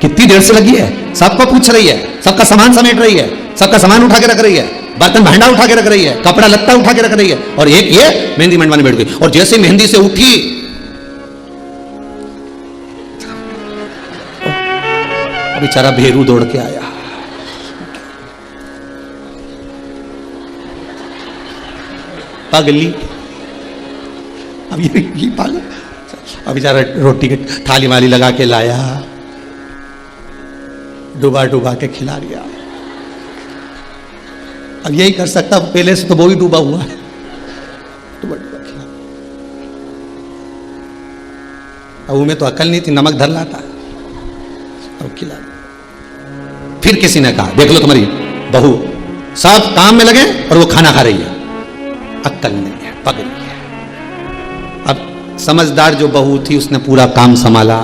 कितनी देर से लगी है, सबको पूछ रही है, सबका सामान समेट रही है, सबका सामान उठा के रख रही है, बर्तन भांडा उठा के रख रही है, कपड़ा लत्ता उठा के रख रही है, और एक ये मेहंदी मंडवाने बैठ गई। और जैसे मेहंदी से उठी, बेचारा भेरू दौड़ के आया, पगली। अब ये पागल, अब बेचारा रोटी की थाली वाली लगा के लाया, डुबा डुबा के खिला दिया। अब यही कर सकता, पहले से तो वो भी डूबा हुआ है, डुबा डुबा खिला। अब उनमें तो अकल नहीं थी, नमक धर लाता, अब खिला। फिर किसी ने कहा, देख लो तुम्हारी बहू सब काम में लगे और वो खाना खा रही है, अक्ल नहीं है, पगली है। अब समझदार जो बहू थी उसने पूरा काम संभाला,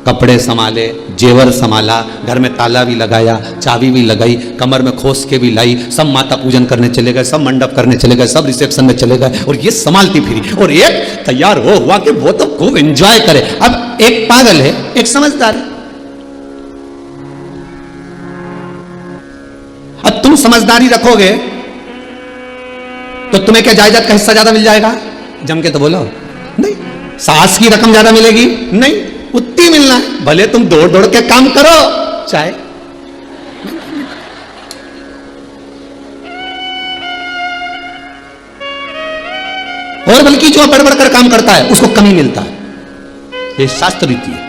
कपड़े संभाले, जेवर संभाला, घर में ताला भी लगाया, चाबी भी लगाई, कमर में खोस के भी लाई, सब माता पूजन करने चले गए, सब मंडप करने चले गए, सब रिसेप्शन में चले गए, और ये संभालती फिरी, और एक तैयार हो हुआ कि वो तो खूब एंजॉय करे। अब एक पागल है, एक समझदार है। अब तुम समझदारी रखोगे तो तुम्हें क्या जायदाद का हिस्सा ज्यादा मिल जाएगा? जम के तो बोलो नहीं। सास की रकम ज्यादा मिलेगी? नहीं, उतनी मिलना है, भले तुम दौड़ दौड़ के काम करो, चाहे। और बल्कि जो बढ़ बढ़कर काम करता है उसको कमी मिलता है, ये शास्त्र रीति है।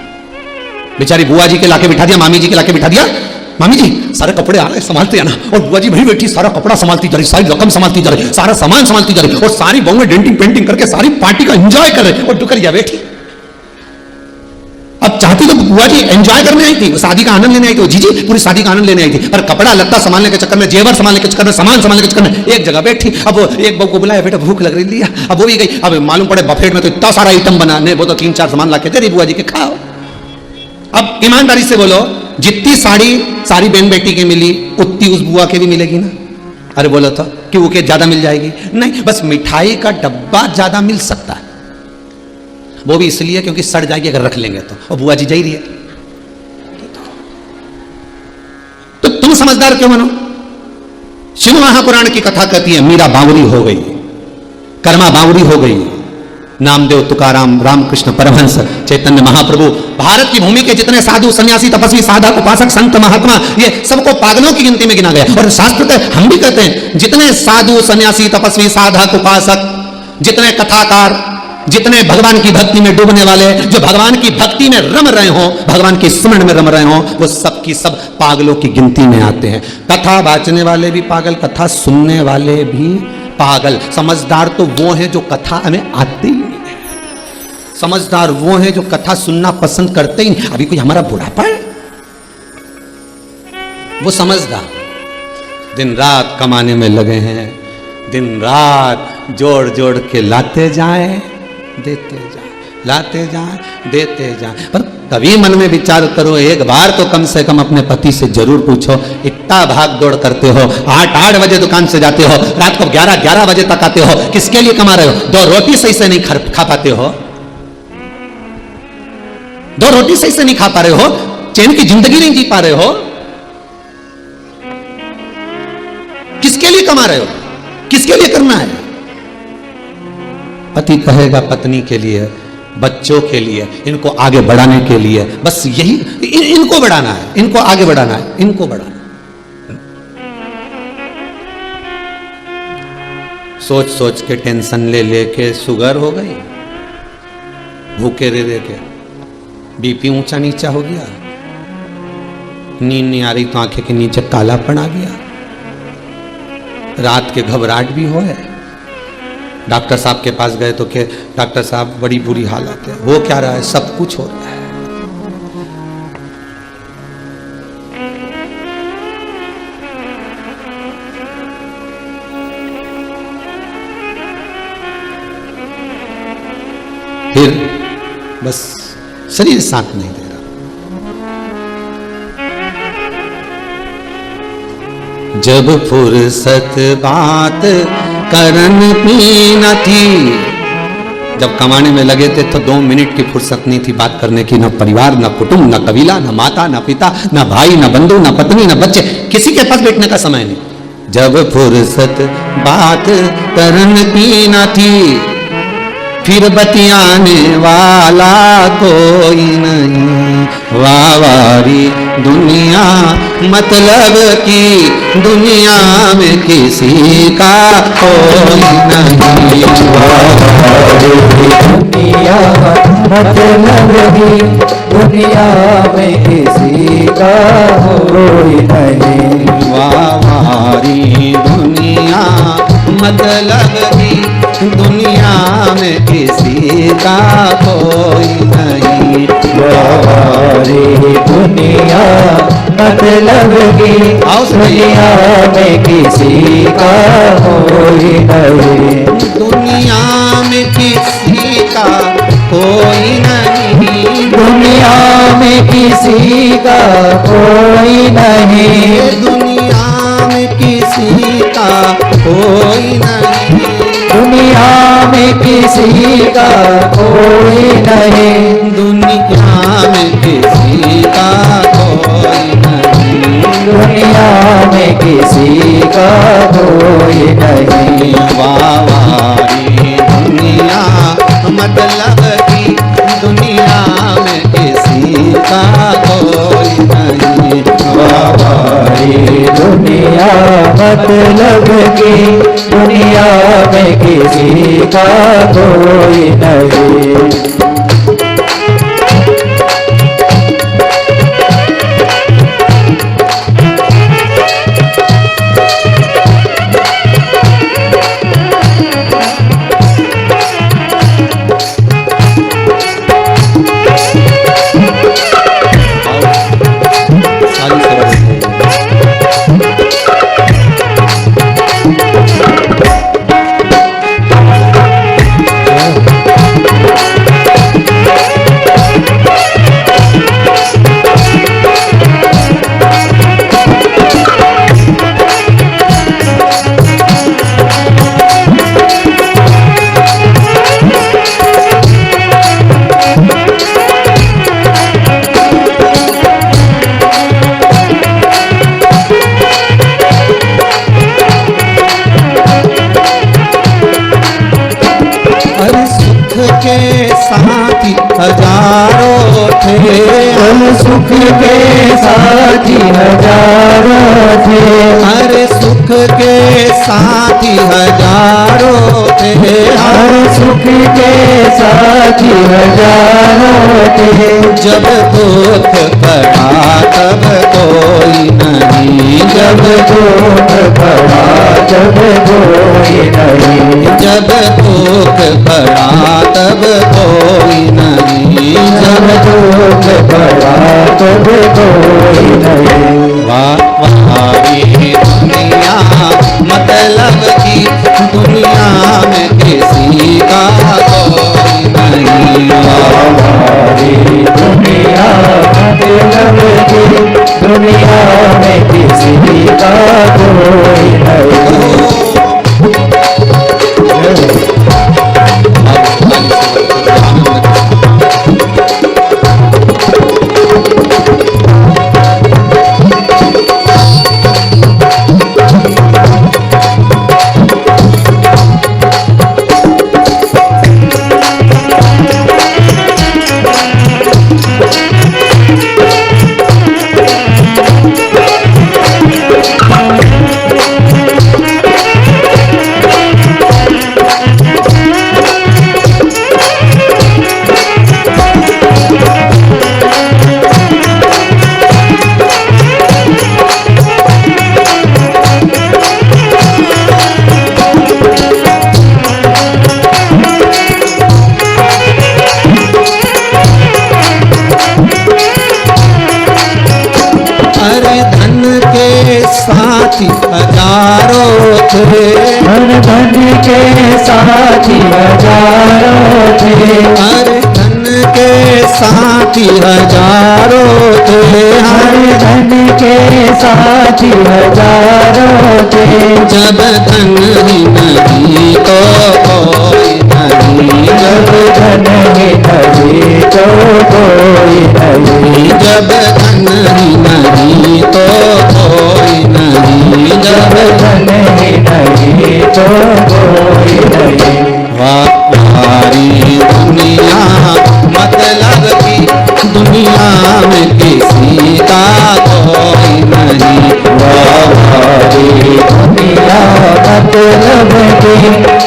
बेचारी बुआ जी के लाके बिठा दिया, मामी जी के लाके बिठा दिया, मामी जी सारे कपड़े आ रहे संभालते आना, और बुआ जी भाई बैठी सारा कपड़ा संभालती जा रही, सारी रकम संभालती जा रही, सारा सामान संभालती जा रही, और सारी बहू में डेंटिंग पेंटिंग करके सारी पार्टी का एंजॉय कर रहे, और डुकरिया बैठी। अब चाहती तो बुआ जी एंजॉय करने आई थी, शादी का आनंद लेने आई थी, जीजी पूरी शादी का आनंद लेने आई थी, पर कपड़ा लत्ता संभालने के चक्कर में, जेवर संभालने के चक्कर में, सामान संभालने के चक्कर में एक जगह बैठी। अब एक बहू को बुलाया, बेटा भूख लग रही, लिया, अब वो भी गई। अब मालूम पड़े बफेट में तो इतना सारा आइटम बना, नहीं वो तो 3-4 सामान ला के दे रही बुआ जी के, खाओ। अब ईमानदारी से बोलो, जितनी साड़ी सारी बहन बेटी के मिली उतनी उस बुआ के भी मिलेगी ना? अरे बोलो तो कि वो के ज्यादा मिल जाएगी? नहीं, बस मिठाई का डब्बा ज्यादा मिल सकता है, वो भी इसलिए क्योंकि सड़ जाएगी अगर रख लेंगे तो, और बुआ जी जा रही है। तो तुम समझदार क्यों बनो? शिव महापुराण की कथा कहती है, मीरा बावरी हो गई, कर्मा बावरी हो गई, नामदेव, तुकाराम, रामकृष्ण परमहंस, चैतन्य महाप्रभु, भारत की भूमि के जितने साधु, सन्यासी, तपस्वी, साधक, उपासक, संत, महात्मा, ये सबको पागलों की गिनती में गिना गया। और शास्त्र के हम भी कहते हैं, जितने साधु, सन्यासी, तपस्वी, साधक, उपासक, जितने कथाकार, जितने भगवान की भक्ति में डूबने वाले, जो भगवान की भक्ति में रम रहे हो, भगवान के स्मरण में रम रहे हो, वो सब की सब पागलों की गिनती में आते हैं। कथा बांचने वाले भी पागल, कथा सुनने वाले भी पागल। समझदार तो वो है जो कथा हमें आती ही नहीं है, समझदार वो है जो कथा सुनना पसंद करते ही नहीं। अभी कोई हमारा बुढ़ापा है, वो समझदार दिन रात कमाने में लगे हैं, दिन रात जोड़ जोड़ के लाते जाए, देते जाए, लाते जाएं, देते जाएं। पर कभी मन में विचार करो, एक बार तो कम से कम अपने पति से जरूर पूछो, इतना भाग दौड़ करते हो, 8 बजे दुकान से जाते हो, रात को 11 बजे तक आते हो, किसके लिए कमा रहे हो? 2 रोटी सही से नहीं खा पाते हो, 2 रोटी सही से नहीं खा पा रहे हो, चैन की जिंदगी नहीं जी पा रहे हो। किसके लिए कमा रहे हो? किसके लिए करना है? पति कहेगा पत्नी के लिए, बच्चों के लिए, इनको आगे बढ़ाने के लिए, बस यही इनको बढ़ाना है, इनको आगे बढ़ाना है, इनको बढ़ाना। सोच सोच के टेंशन ले लेके शुगर हो गई, भूखे रह रह के बीपी ऊंचा नीचा हो गया, नींद नहीं आ रही तो आंखें के नीचे कालापन आ गया, रात के घबराहट भी हो है। डॉक्टर साहब के पास गए तो के डॉक्टर साहब बड़ी बुरी हालत है। हो क्या रहा है? सब कुछ हो रहा है। फिर बस शरीर साथ नहीं दे रहा। जब फुर्सत बात करन की न थी, जब कमाने में लगे थे तो 2 मिनट की फुर्सत नहीं थी बात करने की, न परिवार, न कुटुंब, न कबीला, न माता, न पिता, न भाई, न बंधु, न पत्नी, न बच्चे, किसी के पास बैठने का समय नहीं। जब फुर्सत बात करन की न थी, फिर बतियाने वाला कोई नहीं, वावारी दुनिया मतलब की दुनिया में किसी का कोई नहीं, वावारी दुनिया मतलब की दुनिया में किसी का कोई नहीं, वावारी दुनिया मतलब की दुनिया में किसी का कोई नहीं, वावारी दुनिया मतलब की दुनिया में किसी का कोई नहीं, दुनिया में किसी का कोई नहीं, दुनिया में किसी का कोई नहीं, दुनिया में किसी का कोई नहीं, दुनिया में किसी का कोई नहीं, दुनिया में किसी का कोई नहीं, दुनिया में किसी का कोई नहीं, वावारी दुनिया मतलब की दुनिया में किसी का कोई नहीं, वावारी दुनिया मतलब की दुनिया में किसी का कोई नहीं। हजारों थे, हम सुख के साथी हजारों थे, हर सुख के साथी हजारों थे, हर सुख के साथी हजारों थे, जब दुख पड़ा तब कोई नहीं, जब दुख पड़ा जब कोई नहीं, जब दुख पड़ा तब कोई नहीं, जब दुख पड़ा तब कोई नहीं, वावारी दुनिया मतलब की दुनिया में किसी का कोई नहीं, का कोई साथी हजारों थे, हर धन के साथी हजारों थे, हर धन के साथी हजारों थे, हर धन के साथी हजारों थे। जब धन ही नहीं तो कोई नहीं, जब धन ही नहीं तो कोई नहीं, जब धन ही नहीं तो कोई नहीं, जब धन ही नहीं तो कोई नहीं। हमारी दुनिया मतलब की दुनिया में किसी का कोई नहीं, हमारी दुनिया मतलब की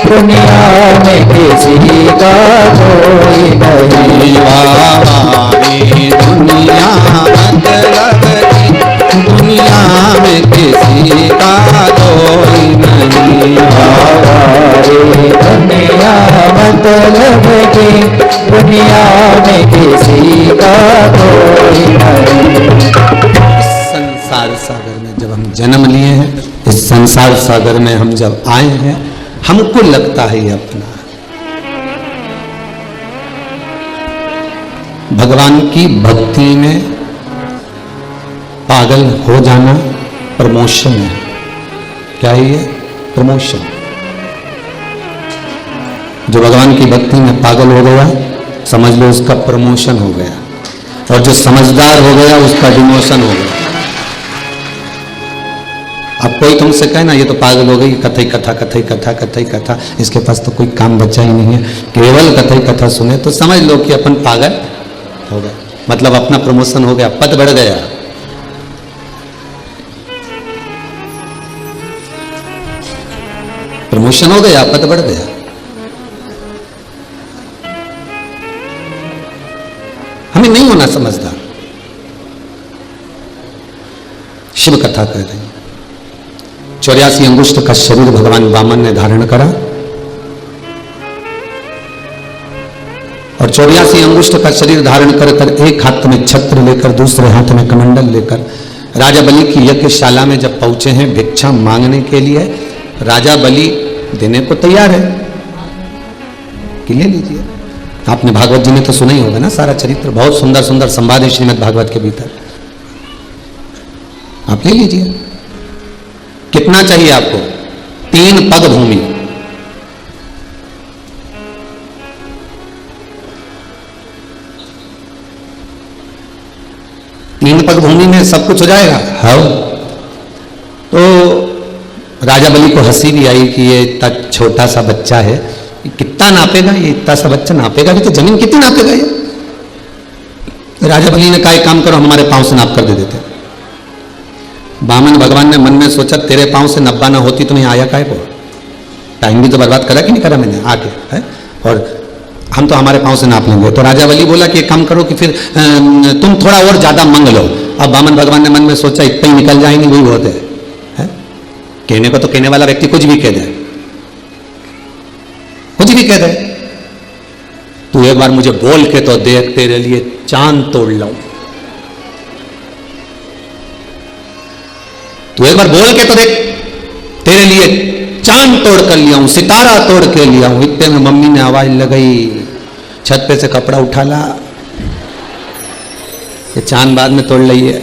दुनिया में किसी का कोई नहीं। हमारी दुनिया मतलब की दुनिया में किसी का कोई नहीं, हमारी दुनिया मतलब की दुनिया में किसी का कोई नहीं। संसार सागर में जब हम जन्म लिए हैं, इस संसार सागर में हम जब आए हैं, हमको लगता है ये अपना। भगवान की भक्ति में पागल हो जाना प्रमोशन है। क्या है ये? प्रमोशन। जो भगवान की भक्ति में पागल हो गया, समझ लो उसका प्रमोशन हो गया, और जो समझदार हो गया उसका डिमोशन हो गया। अब कोई तुमसे कहे ना ये तो पागल हो गई, कथई कथा कथई कथा कथई कथा, इसके पास तो कोई काम बचा ही नहीं है, केवल कथई कथा सुने, तो समझ लो कि अपन पागल हो गए, मतलब अपना प्रमोशन हो गया, पद बढ़ गया। प्रमोशन हो गया, पद बढ़ गया। हमें नहीं होना समझदार। शिव कथा कह रहे हैं, 84 अंगुष्ठ का शरीर भगवान वामन ने धारण करा, और 84 अंगुष्ठ का शरीर धारण कर कर एक हाथ में छत्र लेकर दूसरे हाथ में कमंडल लेकर राजा बलि की यज्ञशाला में जब पहुंचे हैं भिक्षा मांगने के लिए, राजा बलि देने को तैयार है कि ले लीजिए। आपने भागवत जी में तो सुना ही होगा ना सारा चरित्र, बहुत सुंदर सुंदर संवाद है श्रीमद् भागवत के भीतर, आप ले लीजिए। कितना चाहिए आपको? 3 पग भूमि। तीन पग भूमि में सब कुछ हो जाएगा। हाँ, तो राजा बलि को हंसी भी आई कि ये इतना छोटा सा बच्चा है, कितना नापेगा ये, इतना सा बच्चा नापेगा भी तो जमीन कितनी नापेगा ये। राजा बलि ने कहा एक काम करो, हमारे पांव से नाप कर दे देते। वामन भगवान ने मन में सोचा तेरे पांव से नब्बा ना होती तो नहीं आया काहे को, टाइम भी तो बर्बाद करा कि नहीं करा मैंने आके है, और हम तो हमारे पांव से नाप लेंगे। तो राजा बलि बोला कि एक काम करो कि फिर तुम थोड़ा और ज्यादा मांग लो। अब वामन भगवान ने मन में सोचा इतना ही निकल जाएंगे वही बहुत है। कहने को तो कहने वाला व्यक्ति कुछ भी कह दे, कुछ भी कह दे। तू एक बार मुझे बोल के तो देख, तेरे लिए चांद तोड़ लाऊं। तू एक बार बोल के तो देख, तेरे लिए चांद तोड़ कर लिया हूं, सितारा तोड़ के लिया हूं। इतने में मम्मी ने आवाज लगाई, छत पे से कपड़ा उठा ला, ये चांद बाद में तोड़ लिया,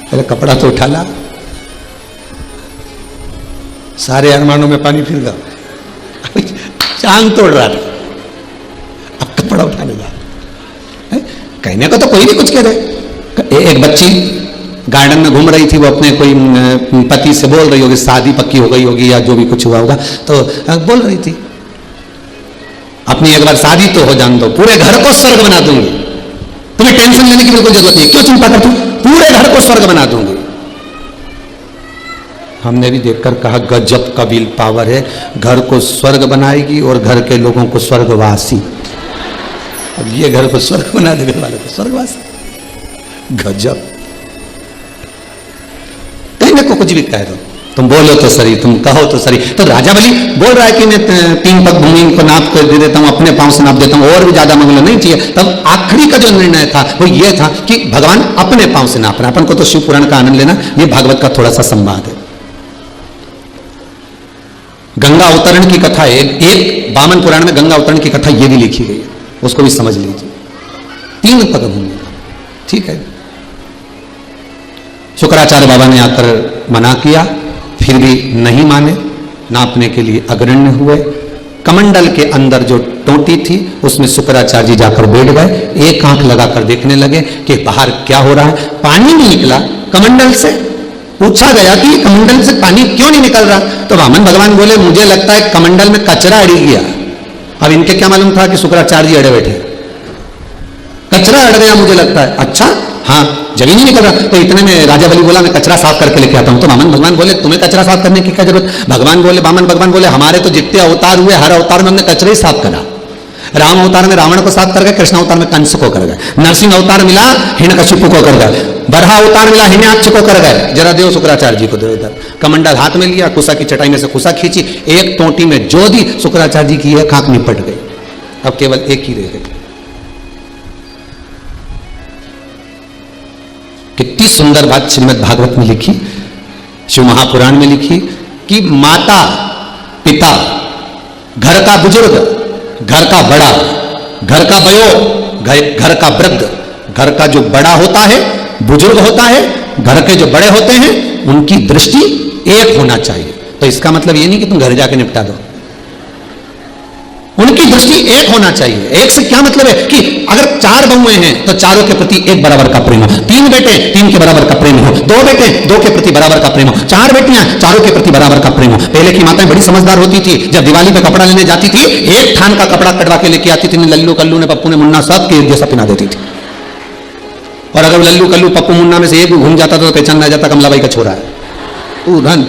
पहले कपड़ा तो उठा ला। सारे अरमानों में पानी फिर गया, चांद तोड़ रहा था, अब कपड़ा उठाने जा। कहने को तो कोई नहीं कुछ कह रहे। एक बच्ची गार्डन में घूम रही थी, वो अपने कोई पति से बोल रही होगी, शादी पक्की हो गई होगी या जो भी कुछ हुआ होगा, तो बोल रही थी अपनी एक बार शादी तो हो जान दो, पूरे घर को स्वर्ग बना दूंगी, तुम्हें टेंशन लेने की बिल्कुल जरूरत नहीं, क्यों चिंता करती हूं, पूरे घर को स्वर्ग बना दूंगी। हमने भी देखकर कहा गजब का विल पावर है, घर को स्वर्ग बनाएगी और घर के लोगों को स्वर्गवासी। अब ये घर को स्वर्ग बना देने वाले को स्वर्गवासी, गजब। कहने को कुछ भी कह दो, तुम बोलो तो सही, तुम कहो तो सही। तो राजा बलि बोल रहा है कि मैं 3 पग भूमि को नाप कर दे देता हूं, अपने पांव से नाप देता हूं, और भी ज्यादा मंगल नहीं चाहिए। तब आखिरी का जो निर्णय था वो ये था कि भगवान अपने पांव से नाप रहे हैं। अपन को तो शिव पुराण का आनंद लेना, ये भागवत का थोड़ा सा संवाद है। गंगा अवतरण की कथा है, एक वामन पुराण में गंगा अवतरण की कथा ये भी लिखी गई है, उसको भी समझ लीजिए। 3 पग भूमि, ठीक है। शुक्राचार्य बाबा ने आकर मना किया, फिर भी नहीं माने, नापने के लिए अग्रण्य हुए। कमंडल के अंदर जो टोटी थी उसमें शुक्राचार्य जी जाकर बैठ गए, एक आंख लगाकर देखने लगे कि बाहर क्या हो रहा है। पानी नहीं निकला कमंडल से। पूछा गया कि कमंडल से पानी क्यों नहीं निकल रहा, तो वामन भगवान बोले मुझे लगता है कमंडल में कचरा अड़ गया। अब इनके क्या मालूम था कि शुक्राचार्य जी अड़े बैठे, कचरा अड़ गया मुझे लगता है। अच्छा हाँ, जमीन नहीं निकल रहा। तो इतने में राजा बलि बोला मैं कचरा साफ करके लेके आता हूं। तो वामन भगवान बोले तुम्हें कचरा साफ करने की क्या जरूरत। भगवान बोले, वामन भगवान बोले हमारे तो जितने अवतार हुए हर अवतार में हमने कचरा ही साफ करा। राम अवतार में रावण को साफ कर गए, कृष्ण अवतार में कंस को कर गए, नरसिंह अवतार मिला हिरण्यकशिपु को कर गए, बरहा अवतार मिला हिरण्याक्ष को कर गए। जरा देव शुक्राचार्य जी को दे इधर। कमंडल हाथ में लिया, कुसा की चटाई में से कुसा खींची, एक टोटी में जो दी, शुक्राचार्य जी की एक आंख निपट गई, अब केवल एक ही रह गई। कितनी सुंदर बात श्रीमद् भागवत में लिखी, शिव महापुराण में लिखी कि माता पिता, घर का बुजुर्ग, घर का बड़ा, घर का वयो, घर का वृद्ध, घर का जो बड़ा होता है, बुजुर्ग होता है, घर के जो बड़े होते हैं, उनकी दृष्टि एक होना चाहिए। तो इसका मतलब ये नहीं कि तुम घर जाके निपटा दो, उनकी दृष्टि एक होना चाहिए। एक से क्या मतलब है कि अगर 4 बहुएं हैं तो चारों के प्रति एक बराबर का प्रेम हो, 3 बेटे 3 के बराबर का प्रेम हो, 2 बेटे 2 के प्रति बराबर का प्रेम हो, 4 बेटियां 4 के प्रति बराबर का प्रेम हो। पहले की माताएं बड़ी समझदार होती थी, जब दिवाली पे कपड़ा लेने जाती थी एक थान का कपड़ा कटवा के लेके आती थी, लल्लू कल्लू ने पप्पू ने मुन्ना सब के एक जैसा पहना देती थी। और अगर लल्लू कल्लू पप्पू मुन्ना में से एक भी घूम जाता तो पहचान आ जाता कमलाबाई का छोरा है। धन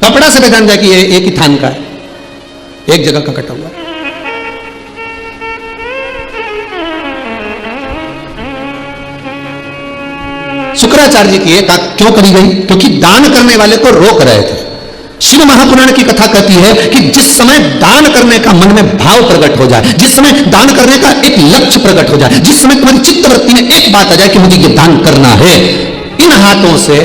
कपड़ा से पहचान जाए कि ये एक ही थान का है, एक जगह का कटा हुआ। शुक्राचार्य जी की एक आंख क्यों करी गई, क्योंकि दान करने वाले को रोक रहे थे। शिव महापुराण की कथा कहती है कि जिस समय दान करने का मन में भाव प्रकट हो जाए, जिस समय दान करने का एक लक्ष्य प्रकट हो जाए, जिस समय तुम्हारी चित्तवृत्ति में एक बात आ जाए कि मुझे ये दान करना है, इन हाथों से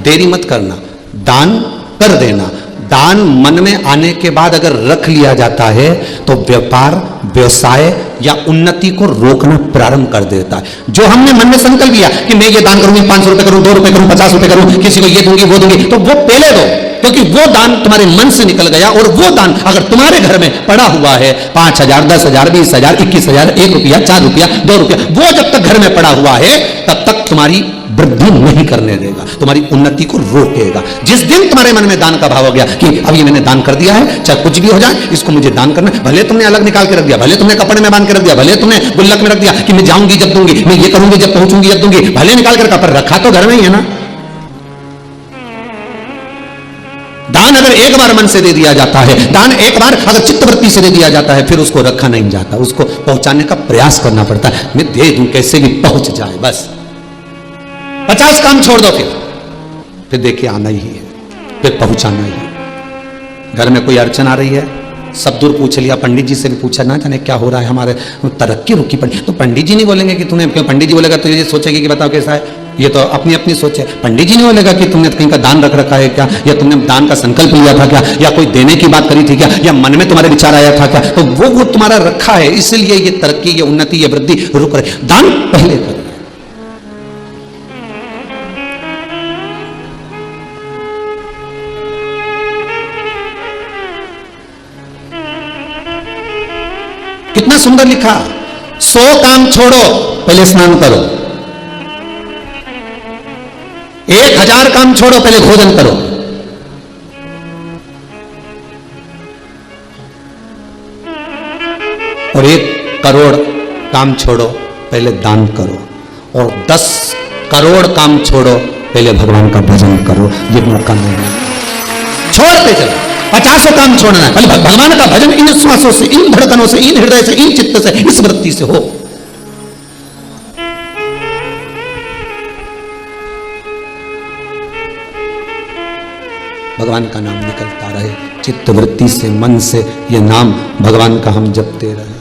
देरी मत करना, दान कर देना। दान मन में आने के बाद अगर रख लिया जाता है तो व्यापार व्यवसाय या उन्नति को रोकना प्रारंभ कर देता है। जो हमने मन में संकल्प लिया कि मैं ये दान करूंगी, 500 रुपए करूं, 2 रुपए करूं, 50 रुपए करूं, किसी को ये दूंगी वो दूंगी, तो वो पहले दो, क्योंकि वो दान तुम्हारे मन से निकल गया। और वो दान अगर तुम्हारे घर में पड़ा हुआ है 5,000 10,000 20,000 21,000 1 रुपया 4 रुपया 2 रुपया, वो जब तक घर में पड़ा हुआ है तब तक तुम्हारी वृद्धि नहीं करने देगा, तुम्हारी उन्नति को रोकेगा। जिस दिन तुम्हारे मन में दान का भाव हो गया कि अब ये मैंने दान कर दिया है, चाहे कुछ भी हो जाए इसको मुझे दान करना है, भले तुमने अलग निकाल के रख दिया, भले तुमने कपड़े में बांध के रख दिया, भले तुमने गुल्लक में रख दिया कि मैं जाऊंगी जब दूंगी, मैं ये करूंगी जब पहुंचूंगी जब दूंगी, भले निकाल कर कपड़ा रखा तो घर में ही है ना। दान अगर एक बार मन से दे दिया जाता है, दान एक बार अगर चित्तवृत्ति से दे दिया जाता है, फिर उसको रखा नहीं जाता, उसको पहुंचाने का प्रयास करना पड़ता है। मैं दे दूं कैसे भी पहुंच जाए, बस 50 काम छोड़ दो, फिर देखिए आना ही है, फिर पहुंचाना ही है। घर में कोई अड़चन आ रही है, सब दूर पूछ लिया, पंडित जी से भी पूछा, ना जाने क्या हो रहा है, हमारे तरक्की रुकी पड़ी। तो पंडित जी नहीं बोलेंगे कि तूने, क्यों पंडित जी बोलेगा तो ये सोचेगी कि बताओ कैसा है, ये तो अपनी अपनी सोच है। पंडित जी नहीं बोलेगा कि तुमने कहीं का दान रख रखा है क्या, या तुमने दान का संकल्प लिया था क्या, या कोई देने की बात करी थी क्या, या मन में तुम्हारे विचार आया था क्या, तो वो तुम्हारा रखा है, इसलिए ये तरक्की ये उन्नति ये वृद्धि रुक रही। दान पहले करो। कितना सुंदर लिखा, 100 काम छोड़ो पहले स्नान करो, 1000 काम छोड़ो पहले भोजन करो, और 1 करोड़ काम छोड़ो पहले दान करो, और 10 करोड़ काम छोड़ो पहले भगवान का भजन करो। ये मौका नहीं छोड़ते चलो, 50 काम छोड़ना है, पहले भगवान का भजन इन श्वासों से, इन धड़कनों से, इन हृदय से, इन चित्त से, इस वृत्ति से हो। भगवान का नाम निकलता रहे चित्त वृत्ति से, मन से, ये नाम भगवान का हम जपते रहे।